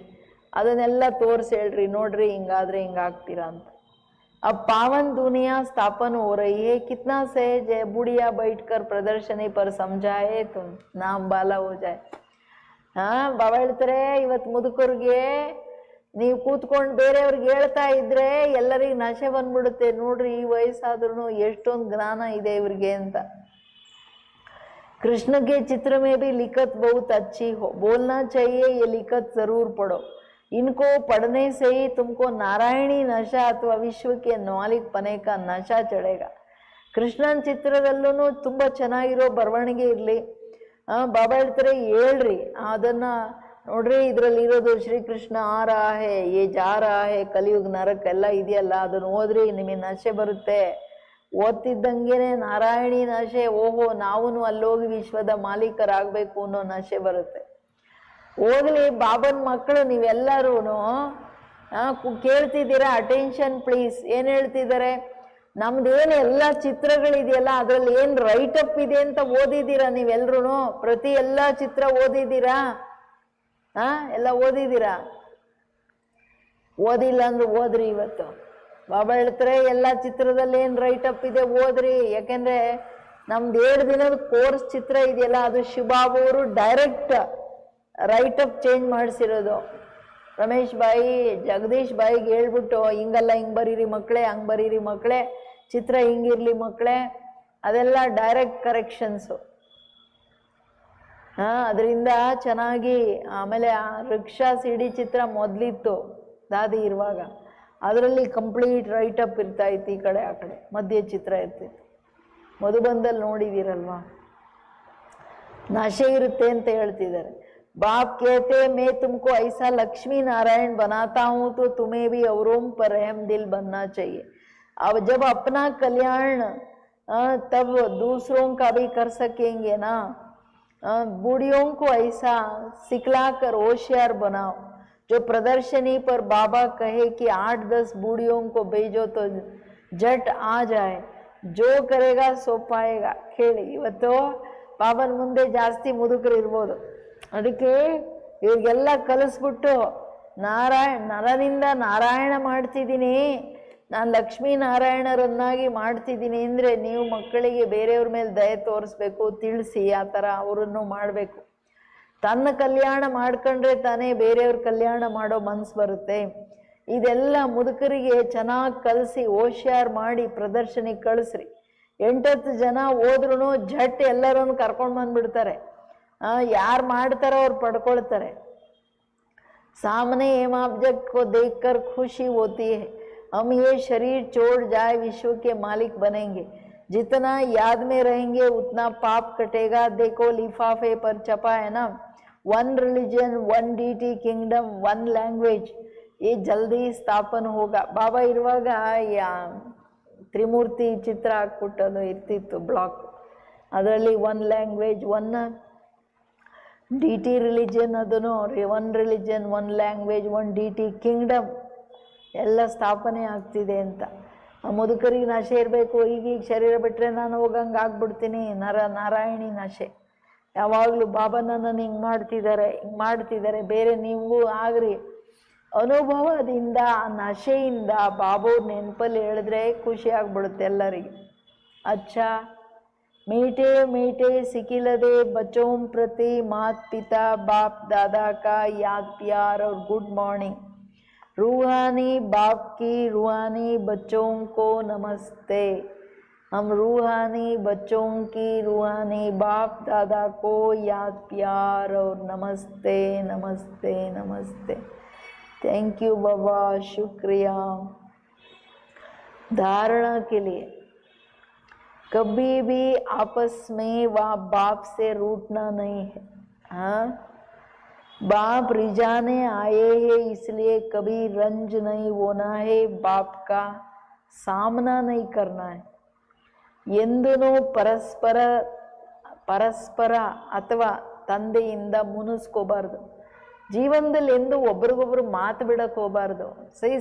ಅದನ್ನೆಲ್ಲ ತೋರಿಸಿ ಹೇಳ್ರಿ, ನೋಡ್ರಿ ಹಿಂಗಾದ್ರೆ ಹಿಂಗಾಗ್ತೀರಾ ಅಂತ. अब पावन दुनिया स्थापन हो रही है, कितना सहज है, बुढ़िया बैठकर प्रदर्शनी पर समझाए तुम नाम बाला हो जाए. ಬಾಬಾ ಹೇಳ್ತಾರೆ, ಇವತ್ತು ಮುದುಕರಿಗೆ ನೀವು ಕೂತ್ಕೊಂಡು ಬೇರೆಯವ್ರಿಗೆ ಹೇಳ್ತಾ ಇದ್ರೆ ಎಲ್ಲರಿಗೂ ನಶೆ ಬಂದ್ಬಿಡುತ್ತೆ. ನೋಡ್ರಿ ಈ ವಯಸ್ಸಾದ್ರೂ ಎಷ್ಟೊಂದು ಜ್ಞಾನ ಇದೆ ಇವ್ರಿಗೆ ಅಂತ. कृष्ण के चित्र में भी लिखत बहुत अच्छी हो, बोलना चाहिए ये लिखत जरूर पढ़ो, इनको पढ़ने से ही तुमको नारायणी नशा अथवा विश्व के मालिक पने का नशा चढ़ेगा. ಕೃಷ್ಣನ ಚಿತ್ರದಲ್ಲೂ ತುಂಬ ಚೆನ್ನಾಗಿರೋ ಬರವಣಿಗೆ ಇರಲಿ. ಬಾಬಾ ಹೇಳ್ತಾರೆ ಹೇಳ್ರಿ ಅದನ್ನ ನೋಡ್ರಿ, ಇದರಲ್ಲಿ ಇರೋದು ಶ್ರೀಕೃಷ್ಣ ಆ ರಹಾ ಹೇ ಯೇ ಜಾ ರಹಾ ಹೇ ಕಲಿಯುಗ್ ನರಕ್ ಎಲ್ಲ ಇದೆಯಲ್ಲ, ಅದನ್ನ ಓದ್ರಿ, ನಿಮಗೆ ನಶೆ ಬರುತ್ತೆ. ಓದ್ತಿದ್ದಂಗೆನೆ ನಾರಾಯಣಿ ನಶೆ, ಓಹೋ ನಾವು ಅಲ್ಲೋಗಿ ವಿಶ್ವದ ಮಾಲೀಕರಾಗಬೇಕು ಅನ್ನೋ ನಶೆ ಬರುತ್ತೆ. ಹೋಗ್ಲಿ ಬಾಬನ್ ಮಕ್ಕಳು ನೀವೆಲ್ಲರೂ ಕೇಳ್ತಿದ್ದೀರಾ, ಅಟೆನ್ಷನ್ ಪ್ಲೀಸ್. ಏನು ಹೇಳ್ತಿದ್ದಾರೆ, ನಮ್ದೇನು ಎಲ್ಲ ಚಿತ್ರಗಳಿದೆಯಲ್ಲ ಅದ್ರಲ್ಲಿ ಏನು ರೈಟ್ ಅಪ್ ಇದೆ ಅಂತ ಓದಿದ್ದೀರಾ ನೀವೆಲ್ರೂ? ಪ್ರತಿ ಎಲ್ಲ ಚಿತ್ರ ಓದಿದ್ದೀರಾ? ಎಲ್ಲ ಓದಿದ್ದೀರಾ? ಓದಿಲ್ಲ ಅಂದ್ರೆ ಓದ್ರಿ. ಇವತ್ತು ಬಾಬಾ ಹೇಳ್ತಾರೆ ಎಲ್ಲ ಚಿತ್ರದಲ್ಲಿ ಏನು ರೈಟ್ ಅಪ್ ಇದೆ ಓದ್ರಿ. ಯಾಕೆಂದ್ರೆ ನಮ್ದು 7 ದಿನದ ಕೋರ್ಸ್ ಚಿತ್ರ ಇದೆಯಲ್ಲ ಅದು ಶಿವಬಾಬು ಅವರು ಡೈರೆಕ್ಟ್ ರೈಟ್ ಅಪ್ ಚೇಂಜ್ ಮಾಡಿಸಿರೋದು. ರಮೇಶ್ ಬಾಯಿ ಜಗದೀಶ್ ಬಾಯಿಗೆ ಹೇಳ್ಬಿಟ್ಟು ಹಿಂಗಲ್ಲ ಹಿಂಗೆ ಬರೀರಿ ಮಕ್ಕಳೇ, ಹಂಗೆ ಬರೀರಿ ಮಕ್ಕಳೇ, ಚಿತ್ರ ಹಿಂಗಿರ್ಲಿ ಮಕ್ಕಳೇ, ಅದೆಲ್ಲ ಡೈರೆಕ್ಟ್ ಕರೆಕ್ಷನ್ಸು. ಅದರಿಂದ ಚೆನ್ನಾಗಿ. ಆಮೇಲೆ ಆ ರಿಕ್ಷಾ ಸಿಡಿ ಚಿತ್ರ ಮೊದಲಿತ್ತು ದಾದಿ ಇರುವಾಗ, ಅದರಲ್ಲಿ ಕಂಪ್ಲೀಟ್ ರೈಟ್ ಅಪ್ ಇರ್ತಾ ಇತ್ತು. ಈ ಕಡೆ ಆ ಕಡೆ ಮಧ್ಯೆ ಚಿತ್ರ ಇರ್ತಿತ್ತು. ಮಧುಬಂದಲ್ಲಿ ನೋಡಿದ್ದೀರಲ್ವಾ, ನಶೆ ಇರುತ್ತೆ ಅಂತ ಹೇಳ್ತಿದ್ದಾರೆ. बाप कहते मैं तुमको ऐसा लक्ष्मी नारायण बनाता हूँ तो तुम्हें भी औरों पर रहम दिल बनना चाहिए. अब जब अपना कल्याण तब दूसरों का भी कर सकेंगे ना. बूढ़ियों को ऐसा सिखलाकर होशियार बनाओ. जो प्रदर्शनी पर बाबा कहे कि 8-10 बूढ़ियों को भेजो तो झट आ जाए, जो करेगा सो पाएगा. ಕೇಳಿ, ಇವತ್ತು ಬಾಬನ ಮುಂದೆ ಜಾಸ್ತಿ ಮುದುಕರು ಇರ್ಬೋದು, ಅದಕ್ಕೆ ಇವ್ರಿಗೆಲ್ಲ ಕಲಿಸ್ಬಿಟ್ಟು ನರನಿಂದ ನಾರಾಯಣ ಮಾಡ್ತಿದ್ದೀನಿ, ನಾನು ಲಕ್ಷ್ಮೀ ನಾರಾಯಣರನ್ನಾಗಿ ಮಾಡ್ತಿದ್ದೀನಿ ಅಂದರೆ ನೀವು ಮಕ್ಕಳಿಗೆ ಬೇರೆಯವ್ರ ಮೇಲೆ ದಯೆ ತೋರಿಸ್ಬೇಕು, ತಿಳಿಸಿ ಆ ಥರ ಅವರನ್ನು ಮಾಡಬೇಕು. ತನ್ನ ಕಲ್ಯಾಣ ಮಾಡ್ಕೊಂಡ್ರೆ ತಾನೇ ಬೇರೆಯವ್ರ ಕಲ್ಯಾಣ ಮಾಡೋ ಮನಸ್ಸು ಬರುತ್ತೆ. ಇದೆಲ್ಲ ಮುದುಕರಿಗೆ ಚೆನ್ನಾಗಿ ಕಲಿಸಿ ಹೋಶಿಯಾರ್ ಮಾಡಿ ಪ್ರದರ್ಶನಿಗೆ ಕಳಿಸ್ರಿ. 8-10 ಜನ ಹೋದ್ರೂ ಝಟ್ ಎಲ್ಲರನ್ನು ಕರ್ಕೊಂಡು ಬಂದ್ಬಿಡ್ತಾರೆ. ಯಾರು ಮಾಡ್ತಾರೋ ಅವ್ರು ಪಡ್ಕೊಳ್ತಾರೆ. सामने एम ऑब्जेक्ट को देखकर खुशी होती है, हम ये शरीर छोड़ जाए विश्व के मालिक बनेंगे. जितना याद में रहेंगे उतना पाप कटेगा. देखो लिफाफे पर छपा है ना, 1 रिलीजन 1 DT किंगडम 1 लैंग्वेज, ये जल्दी स्थापन होगा. ಬಾಬಾ ಇರುವಾಗ ತ್ರಿಮೂರ್ತಿ ಚಿತ್ರ ಹಾಕ್ಬಿಟ್ಟದು ಇರ್ತಿತ್ತು ಬ್ಲಾಕ್, ಅದರಲ್ಲಿ 1 ಲ್ಯಾಂಗ್ವೇಜ್ 1 DT ರಿಲಿಜನ್, ಅದನ್ನು 1 ರಿಲಿಜನ್ 1 ಲ್ಯಾಂಗ್ವೇಜ್ 1 DT ಕಿಂಗ್ಡಮ್ ಎಲ್ಲ ಸ್ಥಾಪನೆ ಆಗ್ತಿದೆ ಅಂತ. ಆ ಮುದುಕರಿಗೆ ನಶೆ ಇರಬೇಕು. ಈಗೀಗ ಶರೀರ ಬಿಟ್ಟರೆ ನಾನು ಹೋಗಂಗೆ ಆಗ್ಬಿಡ್ತೀನಿ, ನಾರಾಯಣಿ ನಶೆ. ಯಾವಾಗಲೂ ಬಾಬಾ ನನ್ನನ್ನು ಹಿಂಗೆ ಮಾಡ್ತಿದ್ದಾರೆ, ಬೇರೆ ನೀವು ಆಗ್ರಿ. ಅನುಭವದಿಂದ ಆ ನಶೆಯಿಂದ ಬಾಬೋರ್ ನೆನಪಲ್ಲಿ ಹೇಳಿದ್ರೆ ಖುಷಿ ಆಗ್ಬಿಡುತ್ತೆ ಎಲ್ಲರಿಗೆ. अच्छा मीठे मीठे सिकिलदे बच्चों प्रति मात पिता बाप दादा का याद प्यार और गुड मॉर्निंग. रूहानी बाप की रूहानी बच्चों को नमस्ते. हम रूहानी बच्चों की रूहानी बाप दादा को याद प्यार और नमस्ते नमस्ते नमस्ते. थैंक यू बाबा, शुक्रिया. धारणा के लिए कभी भी आपस में व बाप से रूठना नहीं है. हाँ, बाप रिझाने आए हैं इसलिए कभी रंज नहीं होना है, बाप का सामना नहीं करना है. ಎಂದೂ ಪರಸ್ಪರ ಅಥವಾ ತಂದೆಯಿಂದ ಮುನಿಸ್ಕೋಬಾರ್ದು. ಜೀವನದಲ್ಲಿ ಎಂದು ಒಬ್ರಿಗೊಬ್ರು ಮಾತು ಬಿಡಕ್ಕೆ ಹೋಗಬಾರ್ದು.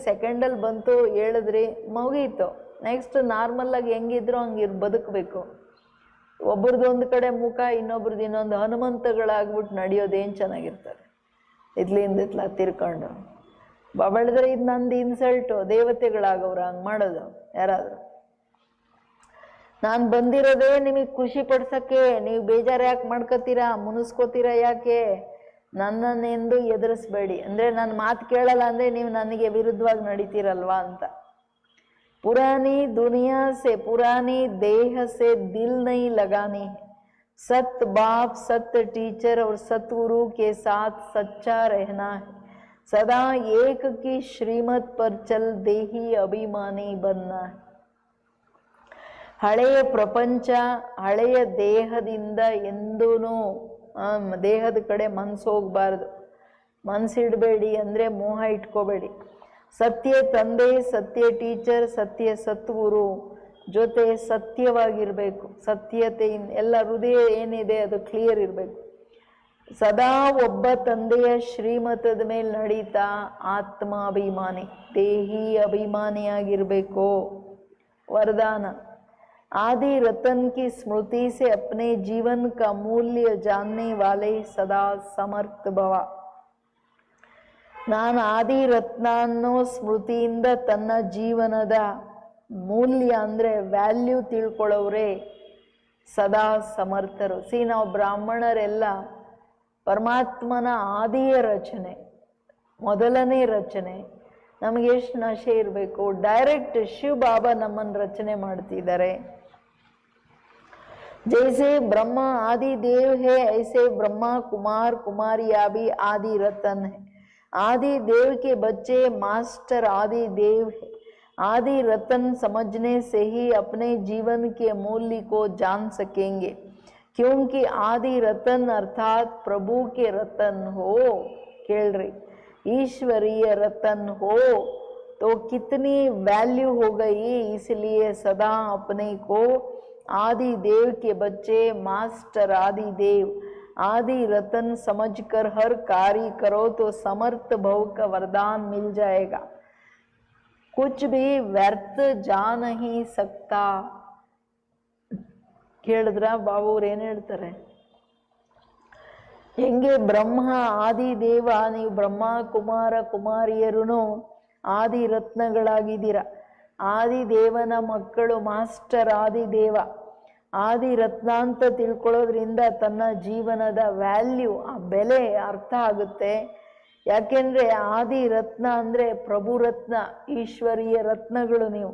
ಸೆಕೆಂಡಲ್ಲಿ ಬಂತು ಹೇಳಿದ್ರಿ ಮುಗೀತು, ನೆಕ್ಸ್ಟ್ ನಾರ್ಮಲ್ಲಾಗಿ ಹೆಂಗಿದ್ರು ಹಂಗೆ ಬದುಕಬೇಕು. ಒಬ್ರದ್ದು ಒಂದು ಕಡೆ ಮುಖ, ಇನ್ನೊಬ್ರದ್ದು ಇನ್ನೊಂದು. ಹನುಮಂತಗಳಾಗ್ಬಿಟ್ಟು ನಡೆಯೋದೇನು ಚೆನ್ನಾಗಿರ್ತಾರೆ, ಇತ್ಲಿಂದ ತಿರ್ಕೊಂಡು. ಬಾಬಾ ಹೇಳಿದ್ರೆ ಇದು ನಂದು ಇನ್ಸಲ್ಟು, ದೇವತೆಗಳಾಗವ್ರು ಹಂಗೆ ಮಾಡೋದು ಯಾರಾದರೂ. ನಾನು ಬಂದಿರೋದೇ ನಿಮಗೆ ಖುಷಿ ಪಡ್ಸೋಕ್ಕೆ, ನೀವು ಬೇಜಾರು ಯಾಕೆ ಮಾಡ್ಕೋತೀರಾ, ಮುನಿಸ್ಕೋತೀರಾ ಯಾಕೆ? ನನ್ನನ್ನೆಂದು ಎದುರಿಸ್ಬೇಡಿ. ಅಂದರೆ ನನ್ನ ಮಾತು ಕೇಳಲ್ಲ ಅಂದರೆ ನೀವು ನನಗೆ ವಿರುದ್ಧವಾಗಿ ನಡೀತೀರಲ್ವಾ ಅಂತ. पुरानी दुनिया से, पुरानी देह से दिल नहीं लगानी है. सत बाप, सत टीचर और सतगुरु के साथ सच्चा रहना है. सदा एक की श्रीमत पर चल देही अभिमानी बनना है. ಹಳೆಯ ಪ್ರಪಂಚ, ಹಳೆಯ ದೇಹದಿಂದ ಎಂದೂನು ದೇಹದ ಕಡೆ ಮನಸ್ಸು ಹೋಗಬಾರ್ದು. ಮನಸ್ಸಿಡಬೇಡಿ ಅಂದರೆ ಮೋಹ ಇಟ್ಕೋಬೇಡಿ. ಸತ್ಯ ತಂದೆ, ಸತ್ಯ ಟೀಚರ್, ಸತ್ಯ ಸದ್ಗುರು ಜೊತೆ ಸತ್ಯವಾಗಿರಬೇಕು. ಸತ್ಯತೆಯಿಂದ ಎಲ್ಲ ಹೃದಯ ಏನಿದೆ ಅದು ಕ್ಲಿಯರ್ ಇರಬೇಕು. ಸದಾ ಒಬ್ಬ ತಂದೆಯ ಶ್ರೀಮತದ ಮೇಲೆ ನಡೀತಾ ಆತ್ಮಾಭಿಮಾನಿ, ದೇಹಿ ಅಭಿಮಾನಿಯಾಗಿರಬೇಕು. ವರದಾನ. आदि रतन की स्मृति से अपने जीवन का मूल्य जानने वाले सदा समर्थ भव. ನಾನು ಆದಿ ರತ್ನ ಅನ್ನೋ ಸ್ಮೃತಿಯಿಂದ ತನ್ನ ಜೀವನದ ಮೂಲ್ಯ ಅಂದರೆ ವ್ಯಾಲ್ಯೂ ತಿಳ್ಕೊಳ್ಳೋರೇ ಸದಾ ಸಮರ್ಥರು. ನಾವು ಬ್ರಾಹ್ಮಣರೆಲ್ಲ ಪರಮಾತ್ಮನ ಆದಿಯ ರಚನೆ, ಮೊದಲನೇ ರಚನೆ. ನಮಗೆ ಎಷ್ಟು ನಶೆ ಇರಬೇಕು. ಡೈರೆಕ್ಟ್ ಶಿವ ಬಾಬಾ ನಮ್ಮನ್ನು ರಚನೆ ಮಾಡ್ತಿದ್ದಾರೆ. जैसे ब्रह्मा आदि देव है, ऐसे ब्रह्मा कुमार कुमारिया भी आदि रतन है. आदि देव के बच्चे मास्टर आदि देव है. आदि रतन समझने से ही अपने जीवन के मूल्य को जान सकेंगे, क्योंकि आदि रतन अर्थात प्रभु के रतन हो. केಳ್ರಿ, ईश्वरीय रतन हो तो कितनी वैल्यू हो गई. इसलिए सदा अपने को आदि देव के बच्चे, मास्टर आदि देव, आदि रतन समझकर हर कार्य करो तो समर्थ भव का वरदान मिल जाएगा. कुछ भी व्यर्थ जा नहीं सकता. ಕೇಳಿದ್ರ ಬಾಬುವ್ರು ಏನು ಹೇಳ್ತಾರೆ? ಹೆಂಗೆ ಬ್ರಹ್ಮ ಆದಿ ದೇವ, ನೀವು ಬ್ರಹ್ಮ ಕುಮಾರ ಕುಮಾರಿಯರು ಆದಿ ರತ್ನಗಳಾಗಿದ್ದೀರ. ಆದಿದೇವನ ಮಕ್ಕಳು ಮಾಸ್ಟರ್ ಆದಿದೇವ. ಆದಿ ರತ್ನ ಅಂತ ತಿಳ್ಕೊಳ್ಳೋದ್ರಿಂದ ತನ್ನ ಜೀವನದ ವ್ಯಾಲ್ಯೂ, ಆ ಬೆಲೆ ಅರ್ಥ ಆಗುತ್ತೆ. ಯಾಕೆಂದರೆ ಆದಿ ರತ್ನ ಅಂದರೆ ಪ್ರಭು ರತ್ನ, ಈಶ್ವರೀಯ ರತ್ನಗಳು. ನೀವು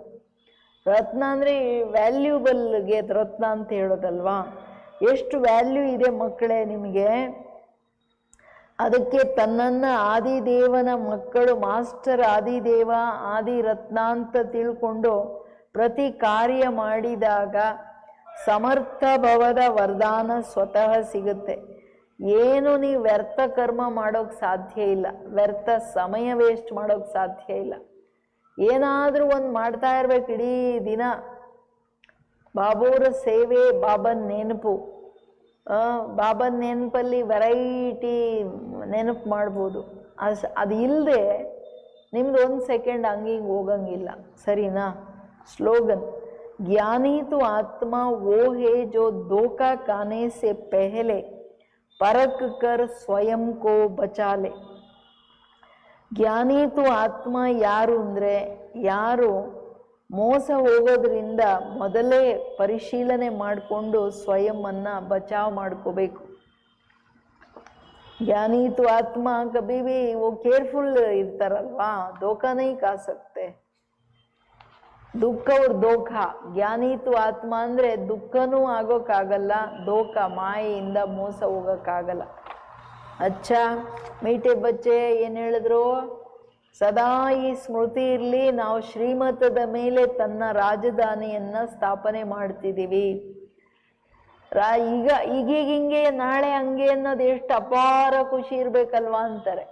ರತ್ನ ಅಂದರೆ ವ್ಯಾಲ್ಯೂಬಲ್ಗೆ ರತ್ನ ಅಂತ ಹೇಳೋದಲ್ವಾ. ಎಷ್ಟು ವ್ಯಾಲ್ಯೂ ಇದೆ ಮಕ್ಕಳೇ ನಿಮಗೆ. ಅದಕ್ಕೆ ತನ್ನನ್ನು ಆದಿದೇವನ ಮಕ್ಕಳು ಮಾಸ್ಟರ್ ಆದಿದೇವ ಆದಿ ರತ್ನ ಅಂತ ತಿಳ್ಕೊಂಡು ಪ್ರತಿ ಕಾರ್ಯ ಮಾಡಿದಾಗ ಸಮರ್ಥ ಭವದ ವರದಾನ ಸ್ವತಃ ಸಿಗುತ್ತೆ. ಏನು ನೀವು ವ್ಯರ್ಥ ಕರ್ಮ ಮಾಡೋಕ್ಕೆ ಸಾಧ್ಯ ಇಲ್ಲ, ವ್ಯರ್ಥ ಸಮಯ ವೇಸ್ಟ್ ಮಾಡೋಕ್ಕೆ ಸಾಧ್ಯ ಇಲ್ಲ. ಏನಾದರೂ ಒಂದು ಮಾಡ್ತಾ ಇರ್ಬೇಕು ಇಡೀ ದಿನ. ಬಾಬುವ್ರ ಸೇವೆ, ಬಾಬನ್ ನೆನಪು. ಬಾಬನ್ ನೆನಪಲ್ಲಿ ವೆರೈಟಿ ನೆನಪು ಮಾಡ್ಬೋದು. ಅದು ಇಲ್ಲದೆ ನಿಮ್ದು 1 ಸೆಕೆಂಡ್ ಹಂಗಿಂಗೆ ಹೋಗಂಗಿಲ್ಲ. ಸರಿನಾ? ಸ್ಲೋಗನ್. ज्ञानी तो आत्मा वो है जो धोखा खाने से पहले परख कर स्वयं को बचा ले. ಜ್ಞಾನಿ ತು ಆತ್ಮ ಯಾರು ಅಂದರೆ, ಯಾರು ಮೋಸ ಹೋಗೋದ್ರಿಂದ ಮೊದಲೇ ಪರಿಶೀಲನೆ ಮಾಡಿಕೊಂಡು ಸ್ವಯಂವನ್ನು ಬಚಾವ್ ಮಾಡ್ಕೋಬೇಕು. ಜ್ಞಾನಿ ತು ಆತ್ಮ ಕಭಿ ಭಿ वो ಕೇರ್ಫುಲ್ ಇರ್ತಾರಲ್ವಾ, ಧೋಖಾ ನಹೀ ಖಾ ಸಕ್ತೆ. ದುಃಖ ಅವ್ರ ಧೋಖ. ಜ್ಞಾನಿ ತು ಆತ್ಮ ಅಂದರೆ ದುಃಖನೂ ಆಗೋಕ್ಕಾಗಲ್ಲ, ಧೋಖ ಮಾಯೆಯಿಂದ ಮೋಸ ಹೋಗೋಕ್ಕಾಗಲ್ಲ. ಅಚ್ಚಾ ಮೀಟೆ ಬಚ್ಚೆ ಏನು ಹೇಳಿದ್ರು? ಸದಾ ಈ ಸ್ಮೃತಿ ಇರಲಿ, ನಾವು ಶ್ರೀಮತದ ಮೇಲೆ ತನ್ನ ರಾಜಧಾನಿಯನ್ನು ಸ್ಥಾಪನೆ ಮಾಡ್ತಿದ್ದೀವಿ. ಈಗೀಗ ಹಿಂಗೆ ನಾಳೆ ಹಂಗೆ ಅನ್ನೋದು ಎಷ್ಟು ಅಪಾರ ಖುಷಿ ಇರಬೇಕಲ್ವಾ ಅಂತಾರೆ.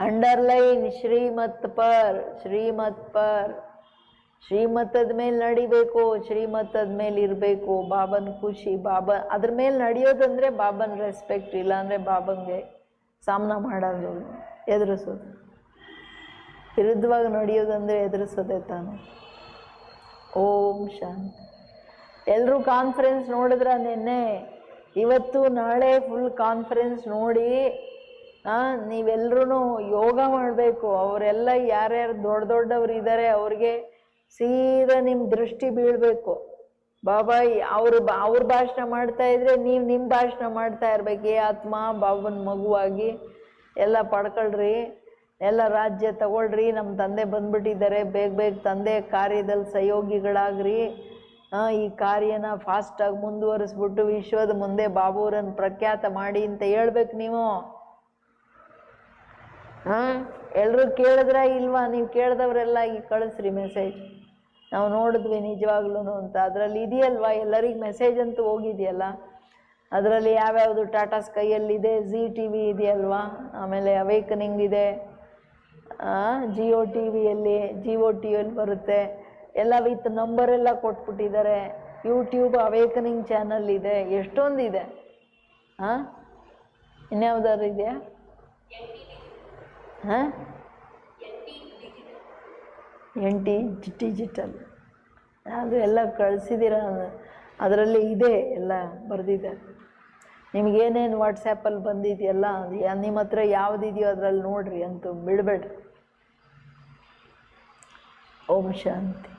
ಅಂಡರ್ಲೈನ್ ಶ್ರೀಮತ್ ಪರ್, ಶ್ರೀಮತ್ ಪರ್. ಶ್ರೀಮತದ ಮೇಲೆ ನಡಿಬೇಕು, ಶ್ರೀಮತದ ಮೇಲೆ ಇರಬೇಕು. ಬಾಬನ್ ಖುಷಿ, ಬಾಬಾ ಅದ್ರ ಮೇಲೆ ನಡೆಯೋದಂದ್ರೆ ಬಾಬನ್ ರೆಸ್ಪೆಕ್ಟ್. ಇಲ್ಲ ಅಂದರೆ ಬಾಬಂಗೆ ಸಾಮ್ನ ಮಾಡೋದು, ಎದುರಿಸೋದು. ವಿರುದ್ಧವಾಗಿ ನಡೆಯೋದಂದರೆ ಎದುರಿಸೋದೆ ತಾನು. ಓಂ ಶಾಂತಿ. ಎಲ್ಲರೂ ಕಾನ್ಫರೆನ್ಸ್ ನೋಡಿದ್ರ ನಿನ್ನೆ? ಇವತ್ತು ನಾಳೆ ಫುಲ್ ಕಾನ್ಫರೆನ್ಸ್ ನೋಡಿ ನೀವೆಲ್ಲರೂ ಯೋಗ ಮಾಡಬೇಕು. ಅವರೆಲ್ಲ ಯಾರ್ಯಾರು ದೊಡ್ಡವ್ರು ಇದ್ದಾರೆ ಅವ್ರಿಗೆ ಸೀದಾ ನಿಮ್ಮ ದೃಷ್ಟಿ ಬೀಳಬೇಕು. ಬಾಬಾ ಅವ್ರ ಭಾಷಣ ಮಾಡ್ತಾ ಇದ್ರೆ ನೀವು ನಿಮ್ಮ ಭಾಷಣ ಮಾಡ್ತಾ ಇರ್ಬೇಕು. ಏ ಆತ್ಮ ಬಾಬನ ಮಗುವಾಗಿ ಎಲ್ಲ ಪಡ್ಕೊಳ್ರಿ, ಎಲ್ಲ ರಾಜ್ಯ ತಗೊಳ್ರಿ, ನಮ್ಮ ತಂದೆ ಬಂದ್ಬಿಟ್ಟಿದ್ದಾರೆ, ಬೇಗ ಬೇಗ ತಂದೆ ಕಾರ್ಯದಲ್ಲಿ ಸಹಯೋಗಿಗಳಾಗ್ರಿ, ಈ ಕಾರ್ಯನ ಫಾಸ್ಟಾಗಿ ಮುಂದುವರಿಸ್ಬಿಟ್ಟು ವಿಶ್ವದ ಮುಂದೆ ಬಾಬುರನ್ನು ಪ್ರಖ್ಯಾತ ಮಾಡಿ ಅಂತ ಹೇಳ್ಬೇಕು ನೀವು. ಎಲ್ಲರೂ ಕೇಳಿದ್ರ ಇಲ್ವಾ? ನೀವು ಕೇಳಿದವರೆಲ್ಲ ಈಗ ಕಳಿಸ್ರಿ ಮೆಸೇಜ್, ನಾವು ನೋಡಿದ್ವಿ ನಿಜವಾಗ್ಲೂ ಅಂತ. ಅದರಲ್ಲಿ ಇದೆಯಲ್ವಾ, ಎಲ್ಲರಿಗೆ ಮೆಸೇಜ್ ಅಂತೂ ಹೋಗಿದೆಯಲ್ಲ. ಅದರಲ್ಲಿ ಯಾವ್ಯಾವುದು ಟಾಟಾ ಸ್ಕೈಯಲ್ಲಿದೆ, ZTV ಇದೆಯಲ್ವಾ, ಆಮೇಲೆ ಅವೇಕನಿಂಗ್ ಇದೆ, ಜಿಯೋ ಟಿವಿಯಲ್ಲಿ ಬರುತ್ತೆ, ಎಲ್ಲ ವಿತ್ ನಂಬರೆಲ್ಲ ಕೊಟ್ಬಿಟ್ಟಿದ್ದಾರೆ. ಯೂಟ್ಯೂಬ್ ಅವೇಕನಿಂಗ್ ಚಾನಲ್ ಇದೆ, ಎಷ್ಟೊಂದಿದೆ. ಇನ್ಯಾವುದಾದ್ರು ಇದೆಯಾ? NT ಡಿಜಿಟಲ್, ಅದು ಎಲ್ಲ ಕಳಿಸಿದ್ದೀರ, ಅದರಲ್ಲಿ ಇದೆ, ಎಲ್ಲ ಬರೆದಿದೆ. ನಿಮಗೇನೇನು ವಾಟ್ಸಪ್ಪಲ್ಲಿ ಬಂದಿದೆಯಲ್ಲ, ನಿಮ್ಮ ಹತ್ರ ಯಾವುದಿದೆಯೋ ಅದರಲ್ಲಿ ನೋಡ್ರಿ, ಅಂತೂ ಬಿಡಬೇಡ್ರಿ. ಓಂ ಶಾಂತಿ.